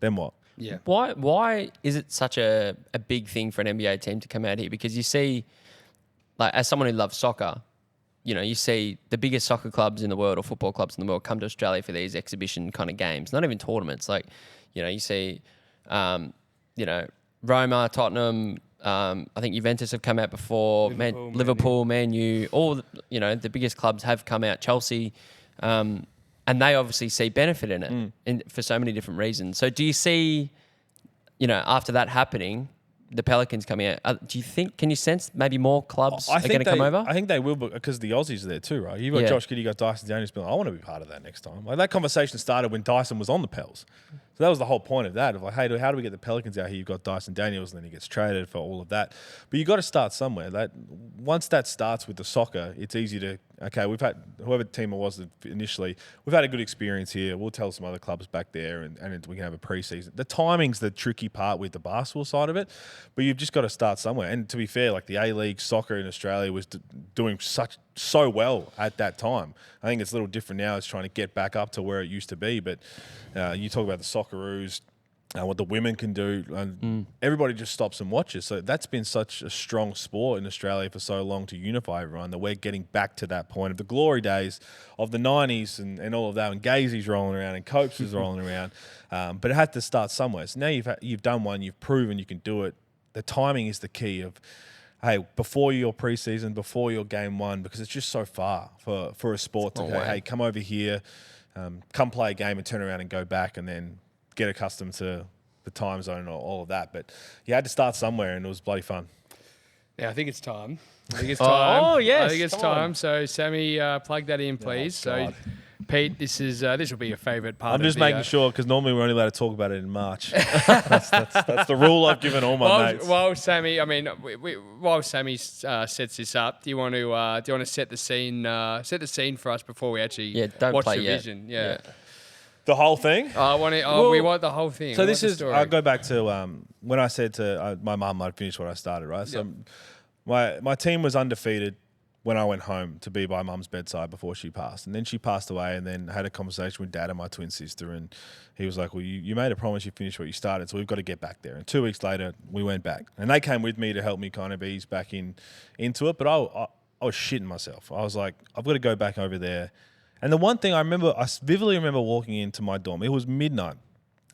then what? Yeah. Why is it such a big thing for an NBA team to come out here? Because you see, like, as someone who loves soccer, you see the biggest soccer clubs in the world or football clubs in the world come to Australia for these exhibition kind of games, not even tournaments. Like, you see, Roma, Tottenham, I think Juventus have come out before, Liverpool, Man U, all, the biggest clubs have come out, Chelsea, and they obviously see benefit in it for so many different reasons. So do you see, after that happening, the Pelicans coming out, do you think, can you sense maybe more clubs are going to come over? I think they will, because the Aussies are there too, right? You've got Josh Giddey, you've got Dyson Daniels, I want to be part of that next time. Like, that conversation started when Dyson was on the Pels. So that was the whole point of that. Of like, hey, how do we get the Pelicans out here? You've got Dyson Daniels, and then he gets traded for all of that. But you got to start somewhere. Once that starts with the soccer, it's easy to we've had whoever team it was initially, we've had a good experience here. We'll tell some other clubs back there, and we can have a preseason. The timing's the tricky part with the basketball side of it, but you've just got to start somewhere. And to be fair, like the A-League soccer in Australia was doing so well at that time. I think it's a little different now. It's trying to get back up to where it used to be. But you talk about the Socceroos, what the women can do, and everybody just stops and watches. So that's been such a strong sport in Australia for so long to unify everyone that we're getting back to that point of the glory days of the 90s and all of that, and Gazy's rolling around and Copes is rolling around. But it had to start somewhere. So now you've done one, you've proven you can do it. The timing is the key of, hey, before your preseason, before your game one, because it's just so far for a sport to go, hey, come over here, come play a game and turn around and go back and then get accustomed to the time zone or all of that. But you had to start somewhere, and it was bloody fun. Yeah, I think it's time. I think it's time. Oh, yes. I think it's time. So, Sammy, plug that in, please. God. So, Pete, this will be your favourite part. I'm just making sure, because normally we're only allowed to talk about it in March. that's the rule I've given all my mates. While Sammy, while Sammy sets this up, do you want to set the scene? Set the scene for us before we actually watch the vision. Yeah. The whole thing? We want the whole thing. So this is, I go back to when I said to my mum I'd finish what I started, right? So my team was undefeated when I went home to be by mum's bedside before she passed. And then she passed away, and then had a conversation with dad and my twin sister, and he was like, well, you made a promise you finished what you started, so we've got to get back there. And 2 weeks later, we went back. And they came with me to help me kind of ease back into it, but I was shitting myself. I was like, I've got to go back over there. And the one thing I vividly remember walking into my dorm. It was midnight,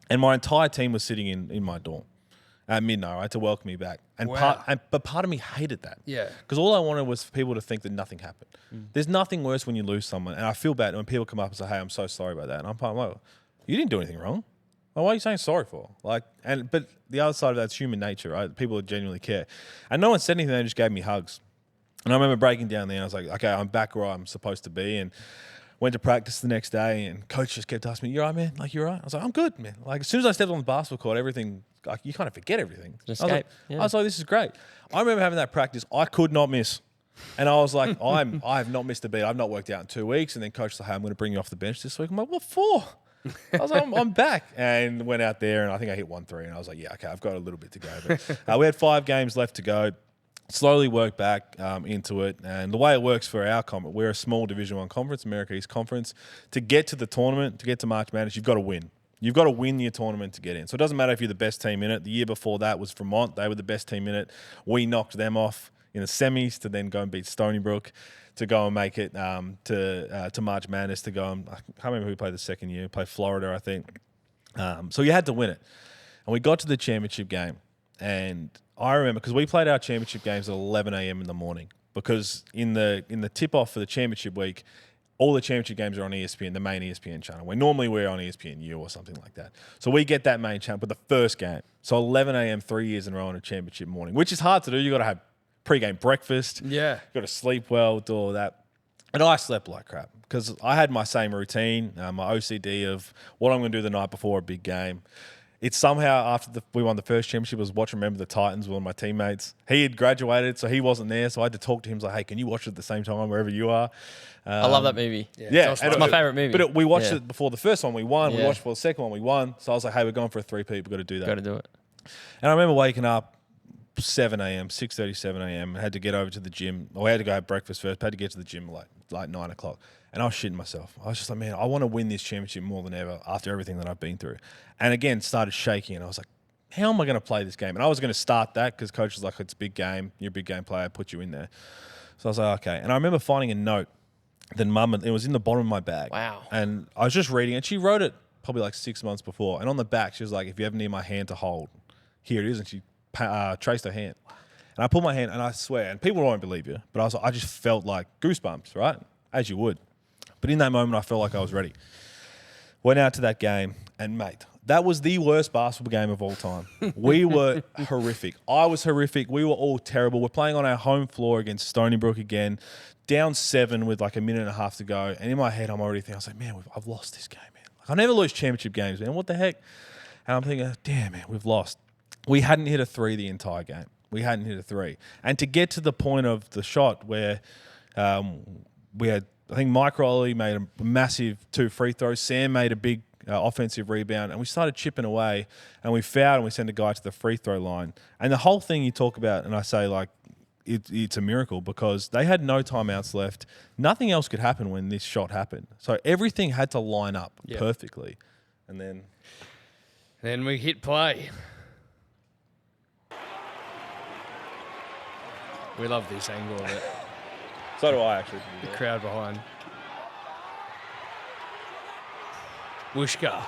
and my entire team was sitting in my dorm at midnight, right, to welcome me back. And but part of me hated that. Yeah. Because all I wanted was for people to think that nothing happened. There's nothing worse when you lose someone, and I feel bad when people come up and say, "Hey, I'm so sorry about that," and I'm like, "You didn't do anything wrong. Well, why are you saying sorry for?" But the other side of that's human nature, right? People genuinely care, and no one said anything. They just gave me hugs, and I remember breaking down there. And I was like, "Okay, I'm back where I'm supposed to be," and went to practice the next day, and coach just kept asking me, "You all right, man? Like, you all right?" I was like, "I'm good, man." Like, as soon as I stepped on the basketball court, everything, like, you kind of forget everything. I was like, "This is great." I remember having that practice. I could not miss. And I was like, I have not missed a beat. I've not worked out in 2 weeks. And then coach said, "Hey, I'm going to bring you off the bench this week." I'm like, "What for?" I was like, I'm back. And went out there, and I think I hit 1-3. And I was like, yeah, okay, I've got a little bit to go. But we had 5 games left to go. Slowly worked back into it. And the way it works for our conference, we're a small Division 1 conference, America East Conference. To get to the tournament, to get to March Madness, you've got to win. You've got to win your tournament to get in. So it doesn't matter if you're the best team in it. The year before that was Vermont. They were the best team in it. We knocked them off in the semis to then go and beat Stony Brook to go and make it to March Madness, to go and, I can't remember who played the second year. Played Florida, I think. So you had to win it. And we got to the championship game. And I remember, because we played our championship games at 11 a.m. in the morning, because in the tip-off for the championship week, all the championship games are on ESPN, the main ESPN channel, where normally we're on ESPNU or something like that. So we get that main channel, but the first game. So 11 a.m. 3 years in a row on a championship morning, which is hard to do. You got to have pre-game breakfast. Yeah. You got to sleep well, do all that. And I slept like crap, because I had my same routine, my OCD of what I'm going to do the night before a big game. It's somehow after we won the first championship, I was watching Remember the Titans with one of my teammates. He had graduated, so he wasn't there. So I had to talk to him. I was like, "Hey, can you watch it at the same time wherever you are?" I love that movie. Yeah, it's my favorite movie. But we watched it before the first one we won. We watched before the second one we won. So I was like, "Hey, we're going for a 3-peat. We've got to do that." Got to do it. And I remember waking up 7 a.m., 6:30, 7 a.m. Had to get over to the gym. Or I had to go have breakfast first. Had to get to the gym like 9 o'clock. And I was shitting myself. I was just like, man, I want to win this championship more than ever after everything that I've been through. And again, started shaking. And I was like, how am I going to play this game? And I was going to start that because coach was like, it's a big game. You're a big game player. Put you in there. So I was like, okay. And I remember finding a note that mum, it was in the bottom of my bag. Wow. And I was just reading it. She wrote it probably like 6 months before. And on the back, she was like, if you ever need my hand to hold, here it is. And she traced her hand. And I pulled my hand, and I swear, and people won't believe you, but I just felt like goosebumps, right? As you would. But in that moment, I felt like I was ready. Went out to that game, and mate, that was the worst basketball game of all time. We were horrific. I was horrific. We were all terrible. We're playing on our home floor against Stony Brook again, down 7 with like a minute and a half to go. And in my head, I'm already thinking, I was like, man, I've lost this game, man. Like, I never lose championship games, man. What the heck? And I'm thinking, damn, man, we've lost. We hadn't hit a 3 the entire game. We hadn't hit a 3. And to get to the point of the shot where we had, I think Mike Riley made a massive 2 free throws. Sam made a big offensive rebound, and we started chipping away, and we fouled, and we sent a guy to the free throw line. And the whole thing you talk about, and I say, like, it's a miracle because they had no timeouts left. Nothing else could happen when this shot happened. So everything had to line up perfectly. And then we hit play. We love this angle of it. So do I, actually. The crowd behind. Wooshka.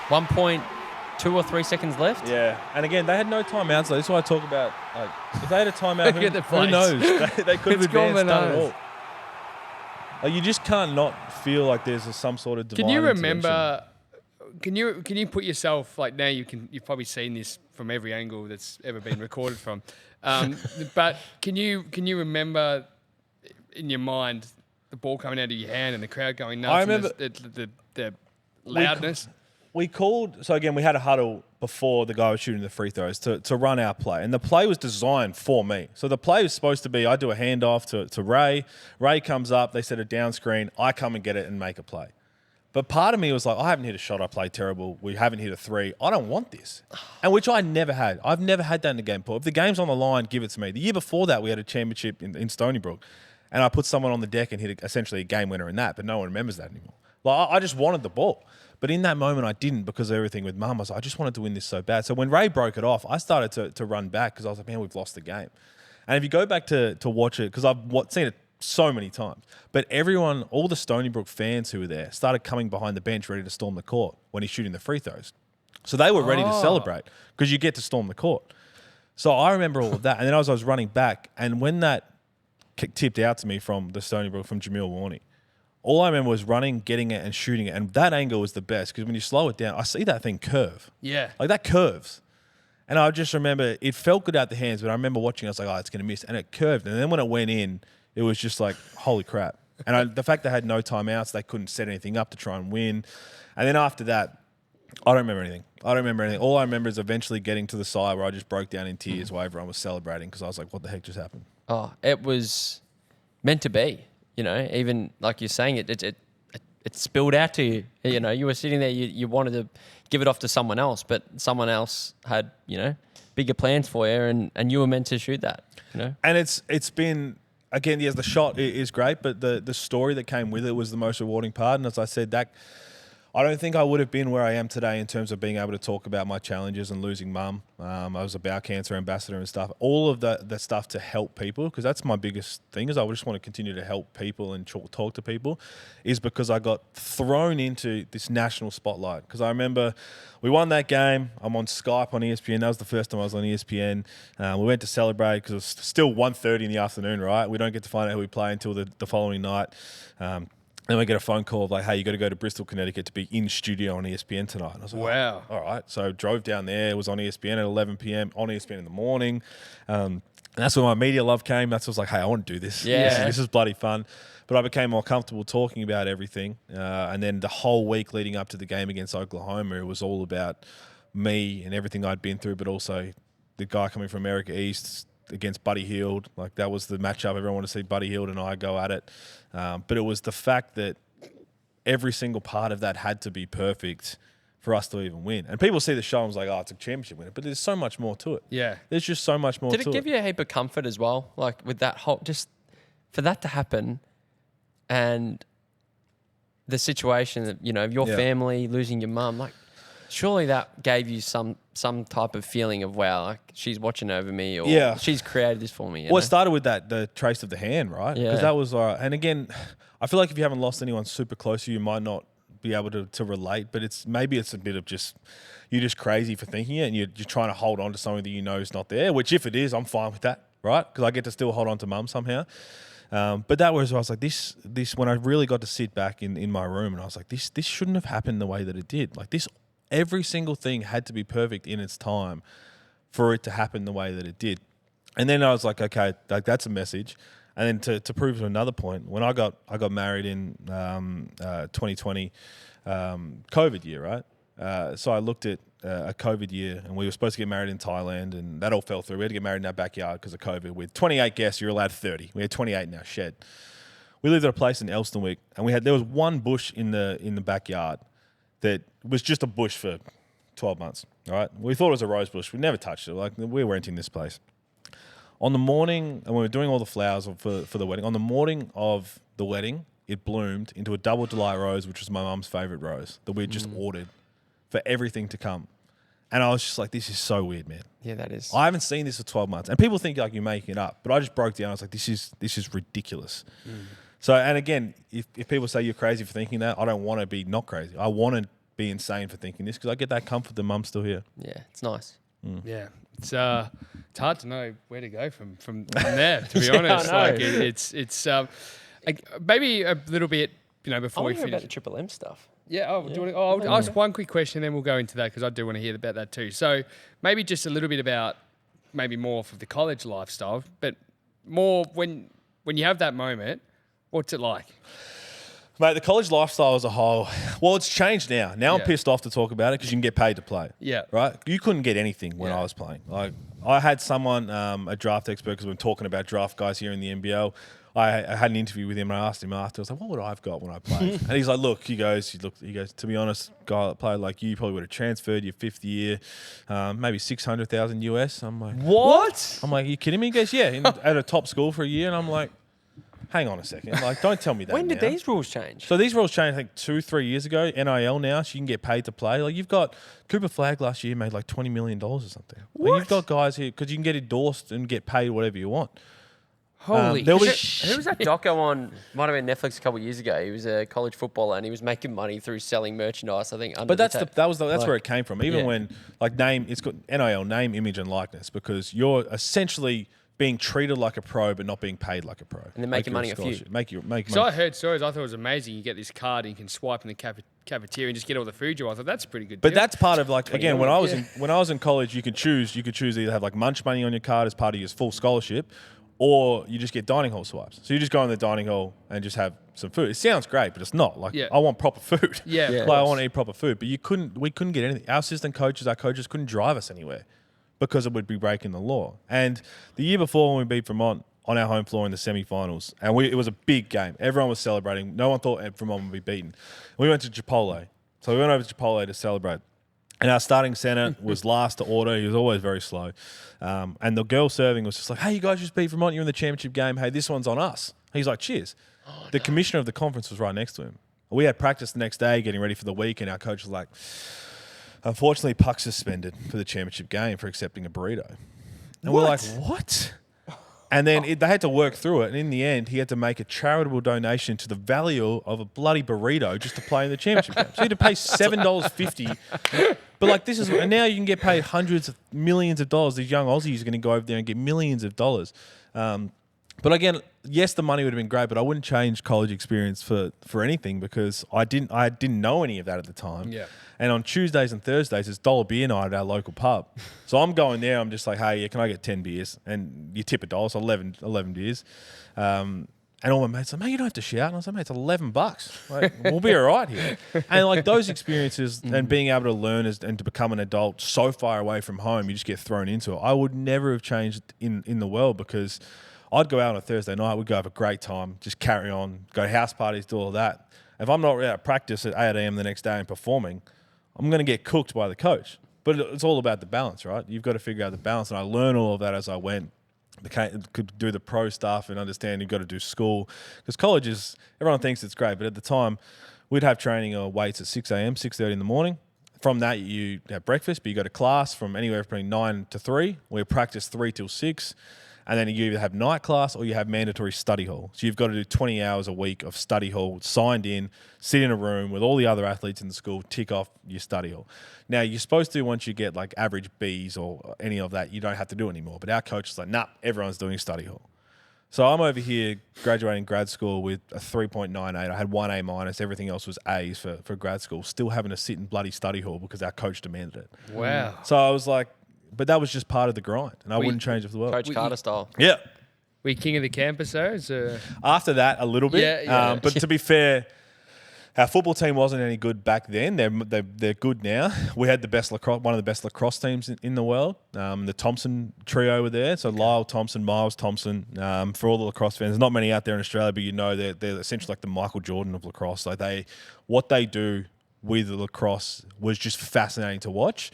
1.2 or 3 seconds left. Yeah, and again, they had no timeouts. This is why I talk about, like, if they had a timeout, Look at the who place. knows? They could have It's gone advanced, done it bananas. all. Like, you just can't not feel like there's some sort of divine Can you intervention. remember? Can you put yourself, like, now you've probably seen this from every angle that's ever been recorded from, but can you remember in your mind the ball coming out of your hand and the crowd going nuts? I remember the loudness. We called, so again, we had a huddle before the guy was shooting the free throws to run our play. And the play was designed for me. So the play was supposed to be, I do a handoff to Ray. Ray comes up, they set a down screen. I come and get it and make a play. But part of me was like, I haven't hit a shot. I played terrible. We haven't hit a 3. I don't want this. And which I never had. I've never had that in the game, Paul. If the game's on the line, give it to me. The year before that, we had a championship in Stony Brook. And I put someone on the deck and hit essentially a game winner in that. But no one remembers that anymore. Like, I just wanted the ball. But in that moment, I didn't because of everything with Mum. I was like, I just wanted to win this so bad. So when Ray broke it off, I started to run back because I was like, man, we've lost the game. And if you go back to watch it, because I've seen it so many times, but everyone, all the Stony Brook fans who were there started coming behind the bench ready to storm the court when he's shooting the free throws. So they were ready to celebrate because you get to storm the court. So I remember all of that. And then as I was running back, and when that kick tipped out to me from the Stony Brook, from Jamil Warney, all I remember was running, getting it, and shooting it. And that angle was the best because when you slow it down, I see that thing curve. Yeah. Like, that curves. And I just remember it felt good out the hands, but I remember watching, I was like, oh, it's going to miss. And it curved. And then when it went in, it was just like, holy crap. And the fact they had no timeouts, they couldn't set anything up to try and win. And then after that, I don't remember anything. All I remember is eventually getting to the side where I just broke down in tears while everyone was celebrating because I was like, what the heck just happened? Oh, it was meant to be. You know, even like you're saying, it spilled out to you. You know, you were sitting there, you wanted to give it off to someone else, but someone else had, you know, bigger plans for you, and you were meant to shoot that. You know, and it's been, again, yes, the shot is great, but the story that came with it was the most rewarding part. And as I said, that I don't think I would have been where I am today in terms of being able to talk about my challenges and losing Mum. I was a bowel cancer ambassador and stuff. All of the stuff to help people, because that's my biggest thing, is I just want to continue to help people and talk to people, is because I got thrown into this national spotlight. Because I remember we won that game. I'm on Skype on ESPN. That was the first time I was on ESPN. We went to celebrate because it was still 1:30 in the afternoon, right? We don't get to find out who we play until the following night. Then we get a phone call of like, hey, you got to go to Bristol, Connecticut to be in studio on ESPN tonight. And I was like, wow. Oh, all right. So drove down there, was on ESPN at 11 p.m., on ESPN in the morning. And that's when my media love came. That's when I was like, hey, I want to do this. Yeah. This is bloody fun. But I became more comfortable talking about everything. And then the whole week leading up to the game against Oklahoma, it was all about me and everything I'd been through, but also the guy coming from America East against Buddy Hield. Like, that was the matchup. Everyone wanted to see Buddy Hield and I go at it. But it was the fact that every single part of that had to be perfect for us to even win. And people see the show and was like, oh, it's a championship winner. But there's so much more to it. Yeah. There's just so much more to it. did it give you a heap of comfort as well? Like, with that whole, just for that to happen and the situation that, you know, your family losing your mum, like, surely that gave you some type of feeling of, wow, like, she's watching over me, or she's created this for me. You know? It started with the trace of the hand, right? Yeah. Because that was, and again, I feel like if you haven't lost anyone super close to you, you might not be able to relate, but maybe it's a bit of just, you're just crazy for thinking it, and you're trying to hold on to something that you know is not there, which if it is, I'm fine with that, right? Because I get to still hold on to Mum somehow. But that was, I was like, this when I really got to sit back in my room, and I was like, this shouldn't have happened the way that it did. Like, this, every single thing had to be perfect in its time for it to happen the way that it did. And then I was like, okay, like, that's a message. And then to prove to another point, when I got married in 2020, COVID year, right? So I looked at a COVID year, and we were supposed to get married in Thailand, and that all fell through. We had to get married in our backyard because of COVID. With 28 guests, you're allowed 30. We had 28 in our shed. We lived at a place in Elstonwick, and there was one bush in the backyard that was just a bush for 12 months. All right, we thought it was a rose bush. We never touched it. Like, we were renting this place. On the morning, and we were doing all the flowers for the wedding. On the morning of the wedding, it bloomed into a double delight rose, which was my mum's favourite rose that we'd just ordered for everything to come. And I was just like, this is so weird, man. Yeah, that is. I haven't seen this for 12 months. And people think like you're making it up. But I just broke down. I was like, this is ridiculous. So, and again, if people say you're crazy for thinking that, I don't want to be not crazy. I want to be insane for thinking this because I get that comfort that mum's still here. Yeah, it's nice. Yeah, it's hard to know where to go from there. To be honest, I know. like it's maybe a little bit, before I we want to hear about finish. the Triple M stuff. Yeah. I'll ask one quick question, then we'll go into that because I do want to hear about that too. So maybe just a little bit about maybe more for the college lifestyle, but more when you have that moment, what's it like? Mate, the college lifestyle as a whole, well, it's changed now. Now I'm pissed off to talk about it because you can get paid to play. Yeah. Right? You couldn't get anything when I was playing. Like, I had someone, a draft expert, because we're talking about draft guys here in the NBL. I had an interview with him and I asked him after, I was like, what would I have got when I played? And he's like, look, he goes, to be honest, guy that played like you probably would have transferred your fifth year, maybe 600,000 US. I'm like, What? I'm like, are you kidding me? He goes, yeah, at a top school for a year. And I'm like, hang on a second. Like, don't tell me that. When did now. these rules change? So these rules changed, I think, 2-3 years ago. NIL now, so you can get paid to play. Like, you've got Cooper Flagg last year made like $20 million or something. Like, you've got guys here because you can get endorsed and get paid whatever you want. Holy there was- shit. Who was that doco on? Might have been Netflix a couple of years ago. He was a college footballer and he was making money through selling merchandise. I think. But that's where it came from. Even Yeah. when it's got NIL, name, image, and likeness, because you're essentially being treated like a pro but not being paid like a pro. And they're making money you're off you. scholarship. Make So money. I heard stories. I thought it was amazing. You get this card and you can swipe in the cafeteria and just get all the food you want. I thought that's a pretty good. But deal. that's part of like again when I was Yeah. when I was in college, you could choose either have like munch money on your card as part of your full scholarship, or you just get dining hall swipes. So you just go in the dining hall and just have some food. It sounds great, but it's not. Like Yeah. I want proper food. Yeah, of Like, I course. want to eat proper food. But we couldn't get anything. Our assistant coaches, our coaches couldn't drive us anywhere because it would be breaking the law. And the year before when we beat Vermont on our home floor in the semi-finals, and it was a big game. Everyone was celebrating. No one thought Vermont would be beaten. We went to Chipotle. So we went over to Chipotle to celebrate. And our starting center was last to order. He was always very slow. And the girl serving was just like, hey, you guys just beat Vermont. You're in the championship game. Hey, this one's on us. He's like, cheers. The commissioner of the conference was right next to him. We had practice the next day getting ready for the week, and our coach was like, unfortunately, Puck's suspended for the championship game for accepting a burrito. And we're like, what? And then they had to work through it. And in the end, he had to make a charitable donation to the value of a bloody burrito just to play in the championship game. So he had to pay $7.50. But like and now you can get paid hundreds of millions of dollars. These young Aussies are going to go over there and get millions of dollars. But again, yes, the money would have been great, but I wouldn't change college experience for anything because I didn't know any of that at the time. Yeah. And on Tuesdays and Thursdays, it's dollar beer night at our local pub. So I'm going there. I'm just like, hey, yeah, can I get 10 beers? And you tip $1, so 11 beers. And all my mates are like, mate, you don't have to shout. And I was like, mate, it's $11. Like, we'll be all right here. And like those experiences and being able to learn and to become an adult so far away from home, you just get thrown into it. I would never have changed in the world because I'd go out on a Thursday night, we'd go have a great time, just carry on, go to house parties, do all of that. If I'm not at practice at 8 a.m. the next day and performing, I'm going to get cooked by the coach. But it's all about the balance, right? You've got to figure out the balance. And I learned all of that as I went. Could do the pro stuff and understand you've got to do school. Because college is, everyone thinks it's great, but at the time, we'd have training or weights at 6 a.m., 6:30 in the morning. From that, you have breakfast, but you go to class from anywhere between 9 to 3. We practice 3 till 6. And then you either have night class or you have mandatory study hall. So you've got to do 20 hours a week of study hall, signed in, sit in a room with all the other athletes in the school, tick off your study hall. Now, you're supposed to, once you get like average Bs or any of that, you don't have to do anymore. But our coach is like, nah, everyone's doing study hall. So I'm over here graduating grad school with a 3.98. I had 1 A-. Everything else was A's for grad school. Still having to sit in bloody study hall because our coach demanded it. Wow. So I was like, but that was just part of the grind. And I wouldn't change it for the world. Coach Carter style. Yeah. We king of the campus though. After that, a little bit. Yeah. But to be fair, Our football team wasn't any good back then. They're good now. We had one of the best lacrosse teams in the world. The Thompson trio were there. So Lyle Thompson, Miles Thompson. For all the lacrosse fans, there's not many out there in Australia, but they're essentially like the Michael Jordan of lacrosse. Like what they do with the lacrosse was just fascinating to watch.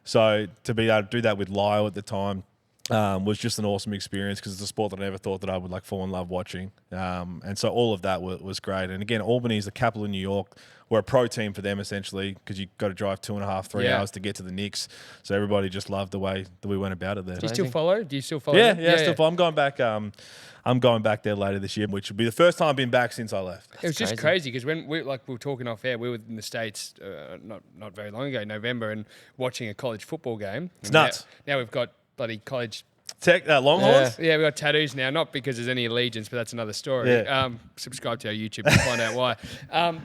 So to be able to do that with Lyle at the time was just an awesome experience because it's a sport that I never thought that I would like fall in love watching. And so all of that was great. And again, Albany is the capital of New York. We're a pro team for them essentially because you got to drive 2.5, 3 hours to get to the Knicks. So everybody just loved the way that we went about it there. Do you still follow? Yeah, them? still follow. I'm going back. I'm going back there later this year, which will be the first time I've been back since I left. It was just crazy because when we were talking off air, we were in the States not very long ago, November, and watching a college football game. It's nuts. Now we've got bloody college. Longhorns? Yeah, we've got tattoos now, not because there's any allegiance, but that's another story. Yeah. Subscribe to our YouTube to find out why.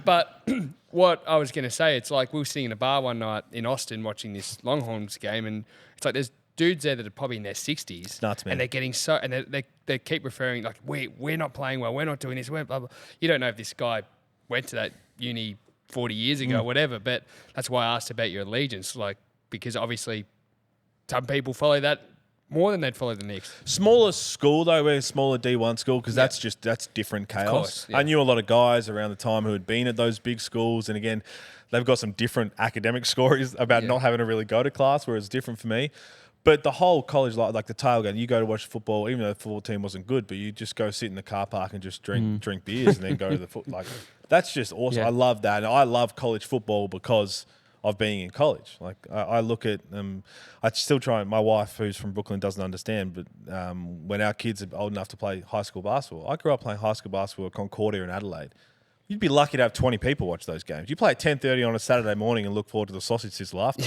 But what I was going to say, it's like we were sitting in a bar one night in Austin watching this Longhorns game, and it's like there's dudes there that are probably in their 60s. Nuts, man. And they're getting so... And they keep referring, like, we're not playing well, we're not doing this, we're blah, blah. You don't know if this guy went to that uni 40 years ago or whatever, but that's why I asked about your allegiance, like, because obviously some people follow that more than they'd follow the Knicks. Smaller school though, we're a smaller D1 school because that's different chaos. Course, yeah. I knew a lot of guys around the time who had been at those big schools, and again, they've got some different academic stories about not having to really go to class, where it's different for me. But the whole college, like the tailgate, you go to watch football, even though the football team wasn't good, but you just go sit in the car park and just drink beers and then go to the foot. Like that's just awesome. Yeah. I love that, and I love college football because of being in college. Like I look at, I still try. My wife, who's from Brooklyn, doesn't understand. But when our kids are old enough to play high school basketball, I grew up playing high school basketball at Concordia in Adelaide. You'd be lucky to have 20 people watch those games. You play at 10:30 on a Saturday morning and look forward to the sausage sizzle after.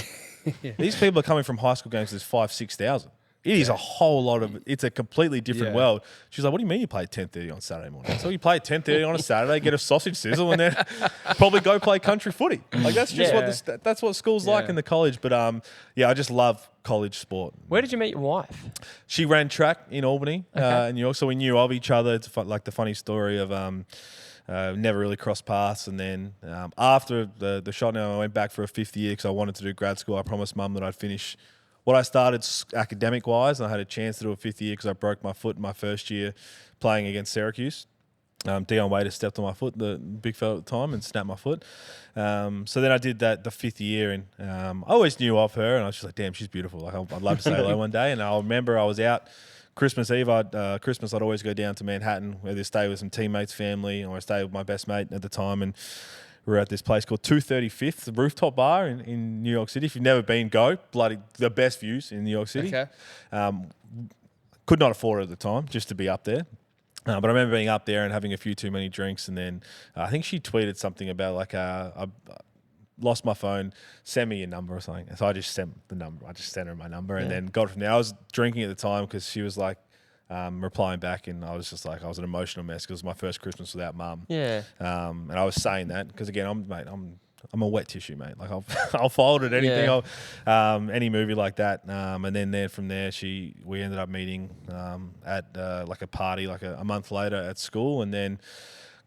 These people are coming from high school games. There's 5,000-6,000. It is a whole lot of. It's a completely different world. She's like, "What do you mean you play at 10:30 on Saturday morning?" So you play at 10:30 on a Saturday, get a sausage sizzle, and then probably go play country footy. Like that's just that's what school's like in the college. But I just love college sport. Where did you meet your wife? She ran track in Albany, in New York, so we knew of each other. It's like the funny story of never really crossed paths, and then after the shutdown, I went back for a 5th year because I wanted to do grad school. I promised Mum that I'd finish what I started academic-wise, and I had a chance to do a 5th year because I broke my foot in my first year playing against Syracuse. Dion Waiters stepped on my foot, the big fella at the time, and snapped my foot. So then I did that the 5th year, and I always knew of her, and I was just like, damn, she's beautiful. Like I'd love to say hello one day. And I remember I was out Christmas Eve. Christmas I'd always go down to Manhattan, where I'd stay with some teammates' family, or I stayed with my best mate at the time, and we were at this place called 235th, the rooftop bar in New York City. If you've never been, go. Bloody the best views in New York City. Okay. Could not afford it at the time just to be up there. But I remember being up there and having a few too many drinks, and then I think she tweeted something about like I lost my phone, send me your number or something. So I just sent the number. I just sent her my number and then got it from there. I was drinking at the time because she was like replying back, and I was just like, I was an emotional mess because it was my first Christmas without Mum. Yeah. And I was saying that because again, I'm a wet tissue, mate. Like I'll fold at anything, any movie like that. And then from there, we ended up meeting at like a party like a month later at school, and then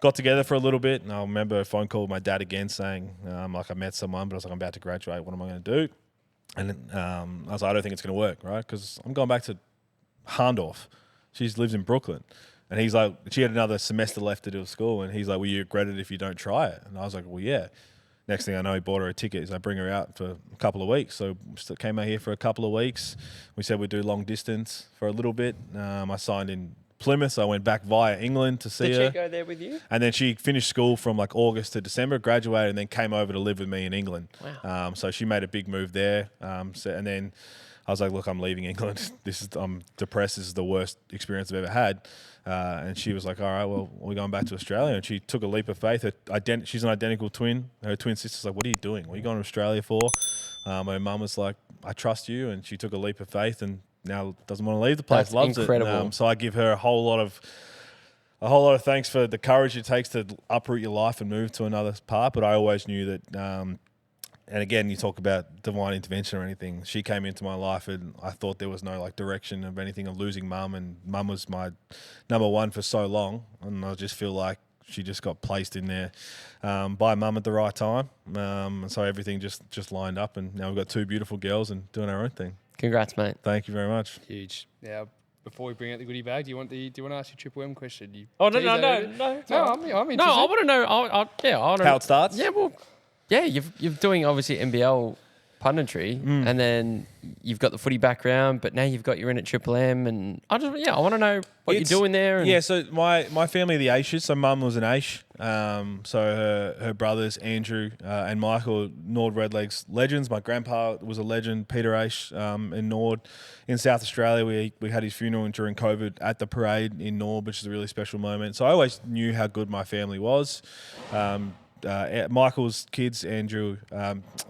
got together for a little bit. And I remember a phone call with my dad again saying, like I met someone, but I was like, I'm about to graduate. What am I going to do? And then, I was like, I don't think it's going to work, right? Because I'm going back to Harndorf. She lives in Brooklyn. And he's like, she had another semester left to do at school. And he's like, will you regret it if you don't try it? And I was like, well, yeah. Next thing I know, he bought her a ticket. So I bring her out for a couple of weeks. So we came out here for a couple of weeks. We said we'd do long distance for a little bit. I signed in Plymouth, so I went back via England to see her. Did she go there with you? And then she finished school from like August to December, graduated, and then came over to live with me in England. Wow. So she made a big move there. And then I was like, look, I'm leaving England. I'm depressed. This is the worst experience I've ever had. And she was like, all right, well, we're going back to Australia. And she took a leap of faith. She's an identical twin. Her twin sister's like, what are you doing? What are you going to Australia for? My mum was like, I trust you. And she took a leap of faith and now doesn't want to leave the place. That's loves incredible. it. So I give her a whole lot of thanks for the courage it takes to uproot your life and move to another part. But I always knew that, and again, you talk about divine intervention or anything. She came into my life and I thought there was no like direction of anything of losing Mum, and Mum was my number one for so long. And I just feel like she just got placed in there by mum at the right time. And so everything just lined up, and now we've got 2 beautiful girls and doing our own thing. Congrats, mate. Thank you very much. Huge. Now, before we bring out the goodie bag, do you want to ask your Triple M question? No. I'm interested. No, I want to know. I want How it starts? Yeah, well, yeah, you're doing obviously NBL punditry, and then you've got the footy background, but now you're in at Triple M, and I want to know what you're doing there. And yeah, so my family are the Aishes. So mum was an Aish. So her brothers Andrew and Michael, Nord Redlegs legends. My grandpa was a legend, Peter Aish, in Nord. In South Australia, we had his funeral during COVID at the parade in Nord, which is a really special moment. So I always knew how good my family was. Michael's kids, Andrew,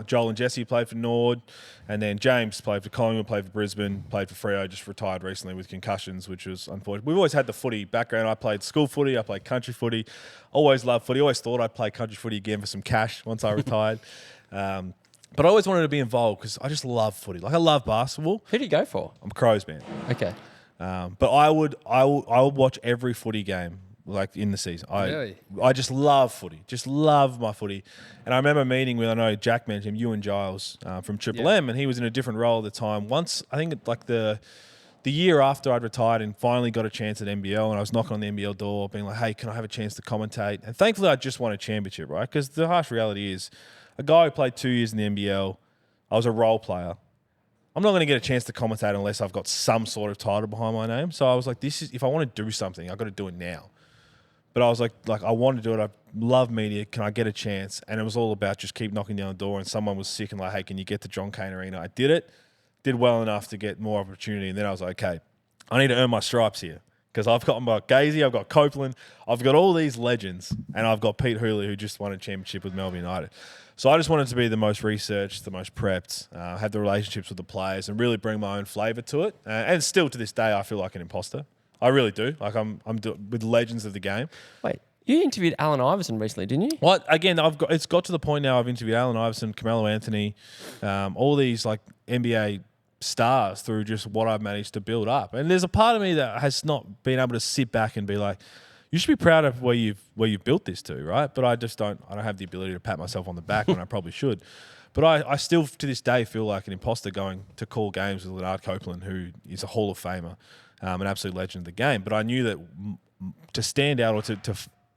Joel and Jesse played for Nord, and then James played for Collingwood, played for Brisbane, played for Freo, just retired recently with concussions, which was unfortunate. We've always had the footy background. I played school footy, I played country footy, always loved footy, always thought I'd play country footy again for some cash once I retired. But I always wanted to be involved because I just love footy. Like I love basketball. who do you go for? I'm a Crows man. Okay. But I would watch every footy game like in the season. Really? I just love footy. Just love my footy. And I remember meeting with, I know Jack mentioned him, Ewan Giles from Triple M, and he was in a different role at the time. Once, I think like the year after I'd retired and finally got a chance at NBL, and I was knocking on the NBL door being like, hey, can I have a chance to commentate? And thankfully I just won a championship, right? Because the harsh reality is a guy who played 2 years in the NBL, I was a role player. I'm not going to get a chance to commentate unless I've got some sort of title behind my name. So I was like, if I want to do something, I've got to do it now. But I was like I want to do it. I love media. Can I get a chance? And it was all about just keep knocking down the door. And someone was sick and like, hey, can you get to John Cain Arena? I did it. Did well enough to get more opportunity. And then I was like, okay, I need to earn my stripes here. Because I've got Gazy, I've got Copeland, I've got all these legends. And I've got Pete Hooley, who just won a championship with Melbourne United. So I just wanted to be the most researched, the most prepped, have the relationships with the players and really bring my own flavour to it. And still to this day, I feel like an imposter. I really do. Like I'm with legends of the game. Wait, you interviewed Allen Iverson recently, didn't you? Well, again, it's got to the point now I've interviewed Allen Iverson, Carmelo Anthony, all these like NBA stars through just what I've managed to build up. And there's a part of me that has not been able to sit back and be like, you should be proud of where you've built this to, right? But I don't have the ability to pat myself on the back when I probably should. But I still, to this day, feel like an imposter going to call games with Leonard Copeland, who is a Hall of Famer, an absolute legend of the game. But I knew that to stand out or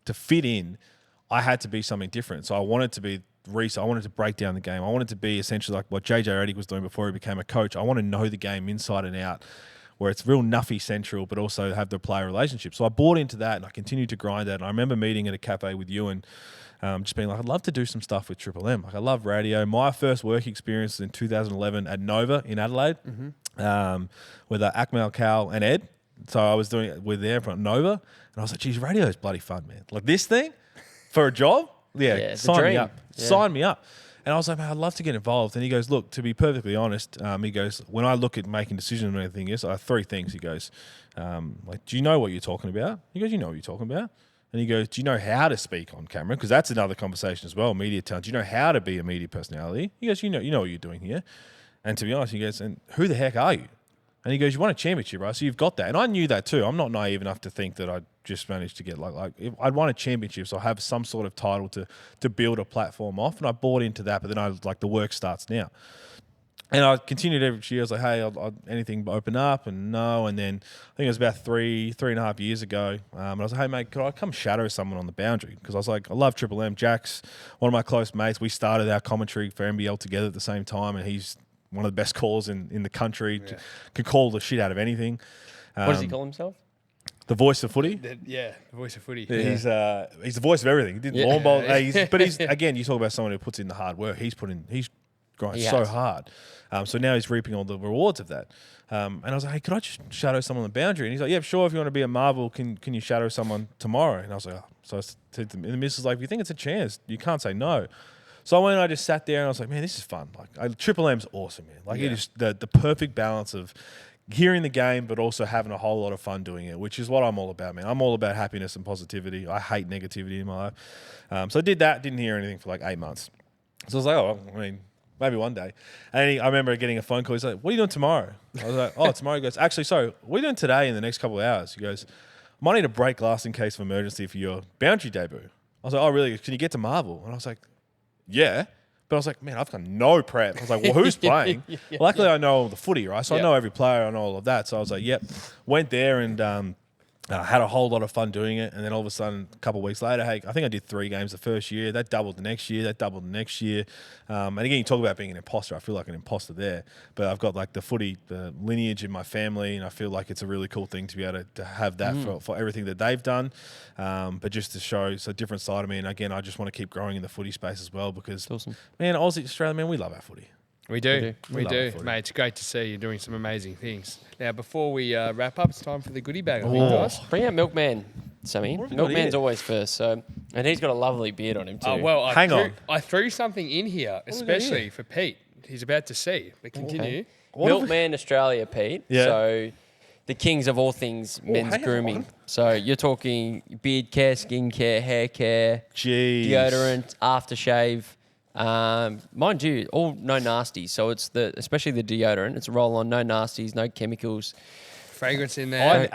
to fit in, I had to be something different. So I wanted to be I wanted to break down the game. I wanted to be essentially like what JJ Redick was doing before he became a coach. I want to know the game inside and out, where it's real nuffy central, but also have the player relationship. So I bought into that and I continued to grind that. And I remember meeting at a cafe with you and just being like, I'd love to do some stuff with Triple M. Like I love radio. My first work experience was in 2011 at Nova in Adelaide with Akmal, Cal and Ed. So I was doing it with them from Nova. And I was like, geez, radio is bloody fun, man. Like this thing for a job? Yeah, sign me up. Yeah. Sign me up. And I was like, man, I'd love to get involved. And he goes, look, to be perfectly honest, he goes, when I look at making decisions or anything, I have 3 things. He goes, like, do you know what you're talking about? He goes, you know what you're talking about. And he goes, do you know how to speak on camera? Because that's another conversation as well, media talent. Do you know how to be a media personality? He goes, you know what you're doing here. And to be honest, he goes, and who the heck are you? And he goes, you won a championship, right? So you've got that. And I knew that too. I'm not naive enough to think that I just managed to get like if I'd won a championship, so I have some sort of title to build a platform off. And I bought into that, but then I was like, the work starts now. And I continued every year. I was like, hey, I'll anything open up? And no. And then I think it was about three and a half years ago. I was like, hey, mate, could I come shadow someone on the boundary? Because I was like, I love Triple M. Jack's one of my close mates. We started our commentary for NBL together at the same time, and he's one of the best callers in the country. Yeah. Could call the shit out of anything. What does he call himself? The voice of footy. The voice of footy. Yeah. He's the voice of everything. He did lawn bowl. But he's again, you talk about someone who puts in the hard work. He's grinding so hard. So now he's reaping all the rewards of that. And I was like, hey, could I just shadow someone on the boundary? And he's like, yeah, sure. If you want to be a Marvel, can you shadow someone tomorrow? And I was like, oh. So I said to him, and the missus was like, if you think it's a chance, you can't say no. So I went and I just sat there and I was like, man, this is fun. Like Triple M's awesome, man. Like it is the perfect balance of hearing the game, but also having a whole lot of fun doing it, which is what I'm all about, man. I'm all about happiness and positivity. I hate negativity in my life. So I did that, didn't hear anything for like 8 months. So I was like, oh, I mean, maybe one day. And I remember getting a phone call. He's like, what are you doing tomorrow? I was like, oh, tomorrow. He goes, actually, sorry, what are you doing today in the next couple of hours? He goes, might need a break glass in case of emergency for your boundary debut. I was like, oh, really? Can you get to Marvel? And I was like, yeah. But I was like, man, I've got no prep. I was like, well, who's playing? Luckily, I know all the footy, right? So I know every player. I know all of that. So I was like, yep. Went there and had a whole lot of fun doing it. And then all of a sudden, a couple of weeks later, hey, I think I did 3 games the first year. That doubled the next year. That doubled the next year. And again, you talk about being an imposter. I feel like an imposter there. But I've got like the lineage in my family. And I feel like it's a really cool thing to be able to have that for everything that they've done. But just to show it's a different side of me. And again, I just want to keep growing in the footy space as well because, man, Aussie, Australia, man, we love our footy. We do, it. mate. It's great to see you doing some amazing things. Now, before we wrap up, it's time for the goodie bag. I think, guys. Bring out Milkman, Sammy. Milkman's always first. So, and he's got a lovely beard on him too. Well, Hang on. I threw something in here, especially for Pete. He's about to see. But continue. Okay. Milkman Australia, Pete. Yeah. So, the kings of all things men's grooming. on. So you're talking beard care, skin care, hair care, Jeez. deodorant, aftershave. Mind you, all no nasties. So it's especially the deodorant. It's a roll-on, no nasties, no chemicals. Fragrance in there.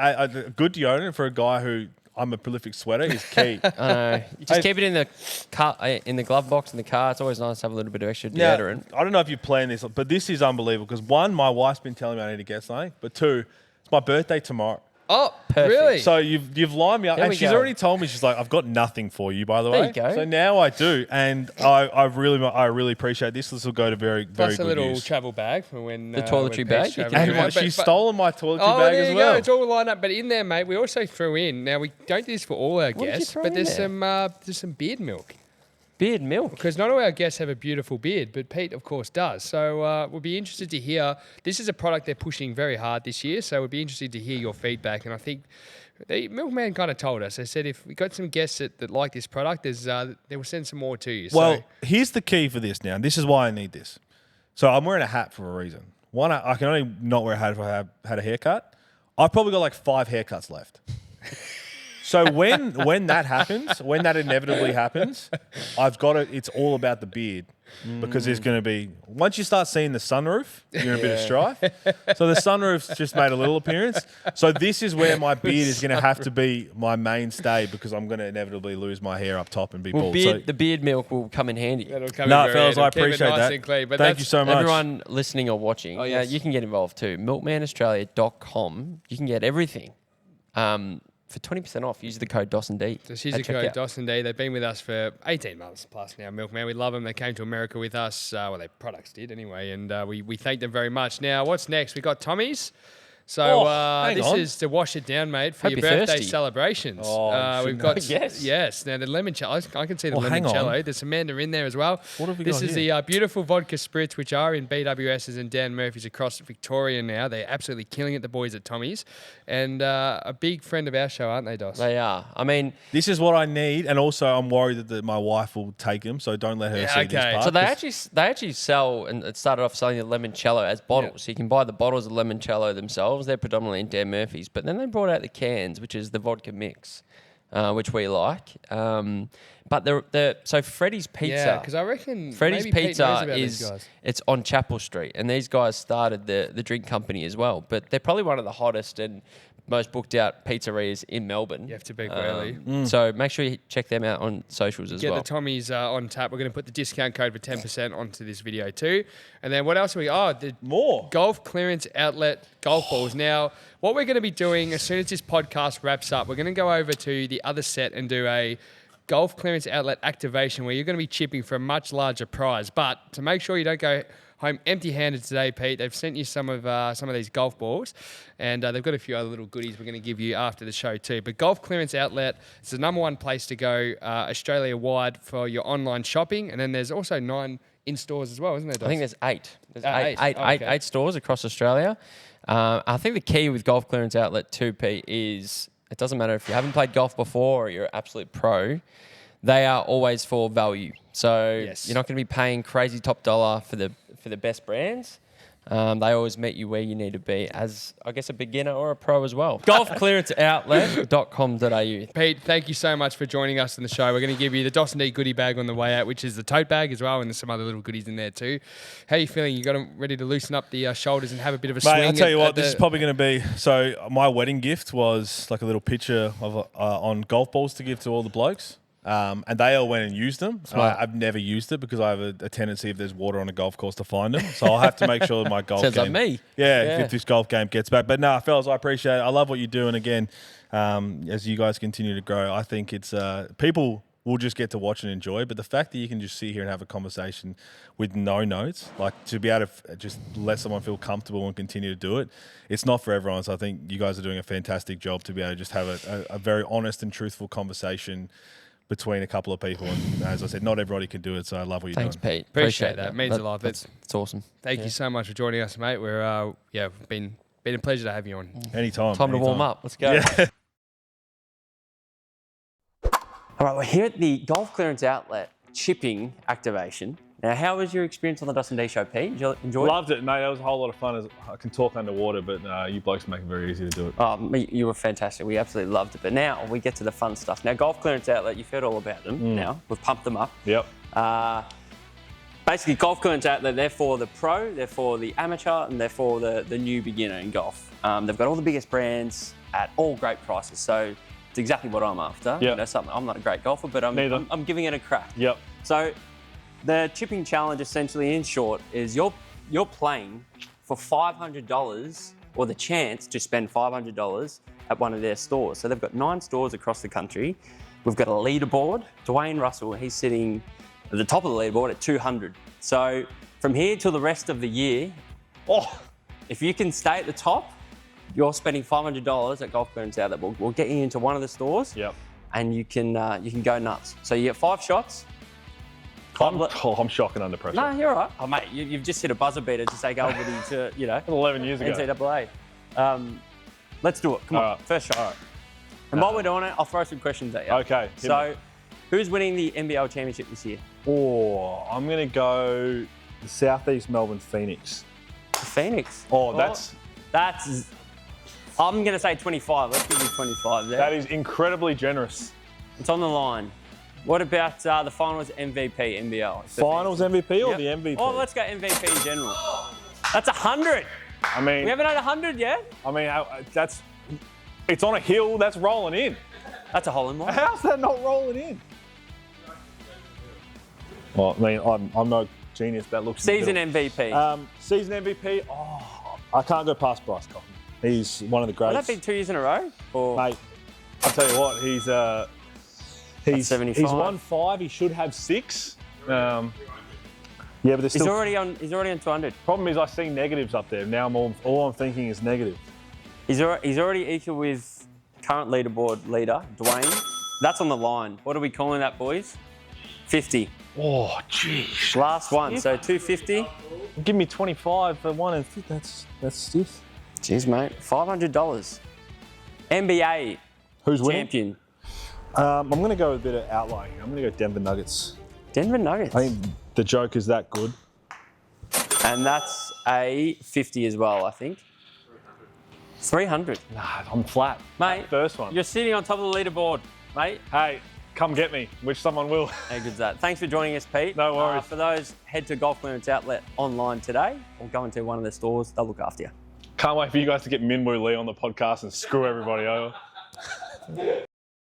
Good deodorant for a guy who I'm a prolific sweater is key. I know. Just keep it in the car, in the glove box in the car. It's always nice to have a little bit of extra deodorant. I don't know if you plan this, but this is unbelievable because 1, my wife's been telling me I need to get something, but 2, it's my birthday tomorrow. Oh, Perfect. really? So you've lined me up, There and we she's go. already told me, she's like, I've got nothing for you, by the There way. you go. So now I do, and I really appreciate this. This will go to very Plus good a little use. travel bag for when The toiletry when bag? Pete's You can travelling do around. And she's But- stolen my toiletry Oh, bag there as you well. go. It's all lined up. But in there, mate, we also threw in. Now we don't do this for all our did you guests, throw but in there's there? some beard milk. Beard milk. Because not all our guests have a beautiful beard, but Pete, of course, does. So we'll be interested to hear. This is a product they're pushing very hard this year, so we'll be interested to hear your feedback. And I think the Milkman kind of told us. They said if we got some guests that like this product, they will send some more to you. Well, So, here's the key for this now, and this is why I need this. So I'm wearing a hat for a reason. One, I can only not wear a hat if I had a haircut. I've probably got like 5 haircuts left. So when that happens, when that inevitably happens, I've got it. It's all about the beard because there's going to be once you start seeing the sunroof, you're in a bit of strife. So the sunroof's just made a little appearance. So this is where my beard is going to have to be my mainstay because I'm going to inevitably lose my hair up top and be bald. The beard milk will come in handy. that'll come No, in very fellas, handy. I Keep it appreciate nice that. and clean, but Thank that's- you so much. Everyone listening or watching, yes. you can get involved too. Milkmanaustralia.com. You can get everything for 20% off. Use the code dos&d. Just use at the code checkout. dos&d. They've been with us for 18 months plus now, Milkman. We love them. They came to America with us. Well, their products did anyway, and we thank them very much. Now, what's next? We got Tommy's. So hang this on. is to wash it down, mate, for Hope your you're birthday thirsty. celebrations. Oh, We've shouldn't got I? Yes. Now the limoncello. I can see the Well, hang on. limoncello. There's some Amanda in there as well. What have we This got is here? the beautiful vodka spritz, which are in BWS's and Dan Murphy's across Victoria now. They're absolutely killing it, the boys at Tommy's, and a big friend of our show, aren't they, Dos? They are. I mean, This is what I need, and also I'm worried that my wife will take them, so don't let her see this okay. part. so they actually sell, and it started off selling the limoncello as bottles. So you can buy the bottles of limoncello themselves. They're predominantly in Dan Murphy's, but then they brought out the cans, which is the vodka mix, which we like. But so Freddy's Pizza. Yeah, because I reckon Freddy's maybe Pete knows Pizza about these guys. it's on Chapel Street, and these guys started the drink company as well. But they're probably one of the hottest and most booked out pizzerias in Melbourne. You have to be early. So make sure you check them out on socials as Get well. the Tommy's on tap. We're going to put the discount code for 10% onto this video too. And then what else are we? Oh, the More. golf clearance outlet golf balls. Now, what we're going to be doing as soon as this podcast wraps up, we're going to go over to the other set and do a golf clearance outlet activation where you're going to be chipping for a much larger prize. But to make sure you don't go home empty-handed today, Pete, they've sent you some of these golf balls, and they've got a few other little goodies we're going to give you after the show too. But Golf Clearance Outlet is the number one place to go Australia-wide for your online shopping, and then there's also 9 in stores as well, isn't there, Dos? I think there's 8. There's Eight. Oh, okay. eight stores across Australia. I think the key with Golf Clearance Outlet too, Pete, is it doesn't matter if you haven't played golf before or you're an absolute pro. They are always for value. So Yes. you're not going to be paying crazy top dollar for the best brands. They always meet you where you need to be as, I guess, a beginner or a pro as well. golfclearanceoutlet.com.au. Pete, thank you so much for joining us in the show. We're going to give you the dos&d goodie bag on the way out, which is the tote bag as well, and there's some other little goodies in there too. How are you feeling? You got them ready to loosen up the shoulders and have a bit of a swing? Mate, I'll tell you what, this is probably going to be... So my wedding gift was like a little picture of on golf balls to give to all the blokes. And they all went and used them. I've never used it because I have a tendency, if there's water on a golf course, to find them. So I'll have to make sure that my golf Sounds game... like me. Yeah, if this golf game gets back. But no, fellas, I appreciate it. I love what you do. And again, as you guys continue to grow, I think it's... people will just get to watch and enjoy. But the fact that you can just sit here and have a conversation with no notes, like to be able to just let someone feel comfortable and continue to do it, it's not for everyone. So I think you guys are doing a fantastic job to be able to just have a very honest and truthful conversation between a couple of people. And as I said, not everybody can do it, so I love what you're Thanks, doing. Pete. Appreciate that. It means a lot. It's awesome. Thank you so much for joining us, mate. We're been a pleasure to have you on. Anytime. Time to warm up. Let's go. Yeah. All right, we're here at the Golf Clearance Outlet chipping activation. Now, how was your experience on the dos&d show, Pete? Did you enjoy it? Loved it, mate. That was a whole lot of fun. I can talk underwater, but you blokes make it very easy to do it. Oh, you were fantastic. We absolutely loved it. But now we get to the fun stuff. Now, Golf Clearance Outlet, you've heard all about them now. We've pumped them up. Yep. Basically, Golf Clearance Outlet, they're for the pro, they're for the amateur, and they're for the new beginner in golf. They've got all the biggest brands at all great prices. So it's exactly what I'm after. Yep. You know, something, I'm not a great golfer, but I'm giving it a crack. Yep. So the chipping challenge, essentially, in short, is you're playing for $500 or the chance to spend $500 at one of their stores. So they've got 9 stores across the country. We've got a leaderboard. Dwayne Russell, he's sitting at the top of the leaderboard at 200. So from here till the rest of the year, if you can stay at the top, you're spending $500 at Golf Clearance Outlet. We'll get you into one of the stores. Yep. And you can go nuts. So you get 5 shots. I'm shocking under pressure. No, you're all right. Oh, mate, you've just hit a buzzer beater to take Albany to, 11 years ago. NCAA. Let's do it. Come on, right. first shot. All right. And while we're doing it, I'll throw some questions at you. Okay. So, who's winning the NBL championship this year? I'm going to go the Southeast Melbourne Phoenix. The Phoenix. That's... I'm going to say 25. Let's give you 25 there. That is incredibly generous. It's on the line. What about the finals MVP NBL? Finals MVP or the MVP? Oh, let's go MVP in general. That's 100. I mean... We haven't had 100 yet? I mean, it's on a hill, that's rolling in. That's a hole in one. How's that not rolling in? Well, I mean, I'm no genius. That looks... Season MVP. Season MVP, I can't go past Bryce Cotton. He's one of the greats. Will that be 2 years in a row? Or? Mate, I'll tell you what, he's 75. He's won 5. He should have 6. Yeah, but there's He's still... already on 200. Problem is, I see negatives up there. Now all I'm thinking is negative. He's already equal with current leaderboard leader, Dwayne. That's on the line. What are we calling that, boys? 50. Oh, jeez. Last one, so 250. Give me 25 for 1 and 50. That's stiff. Jeez, mate. $500. NBA Who's winning? champion. I'm going to go with a bit of outlying. I'm going to go Denver Nuggets. Denver Nuggets. I think the joke is that good. And that's a 50 as well, I think. 300. Nah, I'm flat. Mate, First one. You're sitting on top of the leaderboard, mate. Hey, come get me, which someone will. How good's that? Thanks for joining us, Pete. No worries. For those, head to Golf Clearance Outlet online today or go into one of the stores. They'll look after you. Can't wait for you guys to get Minwoo Lee on the podcast and screw everybody over.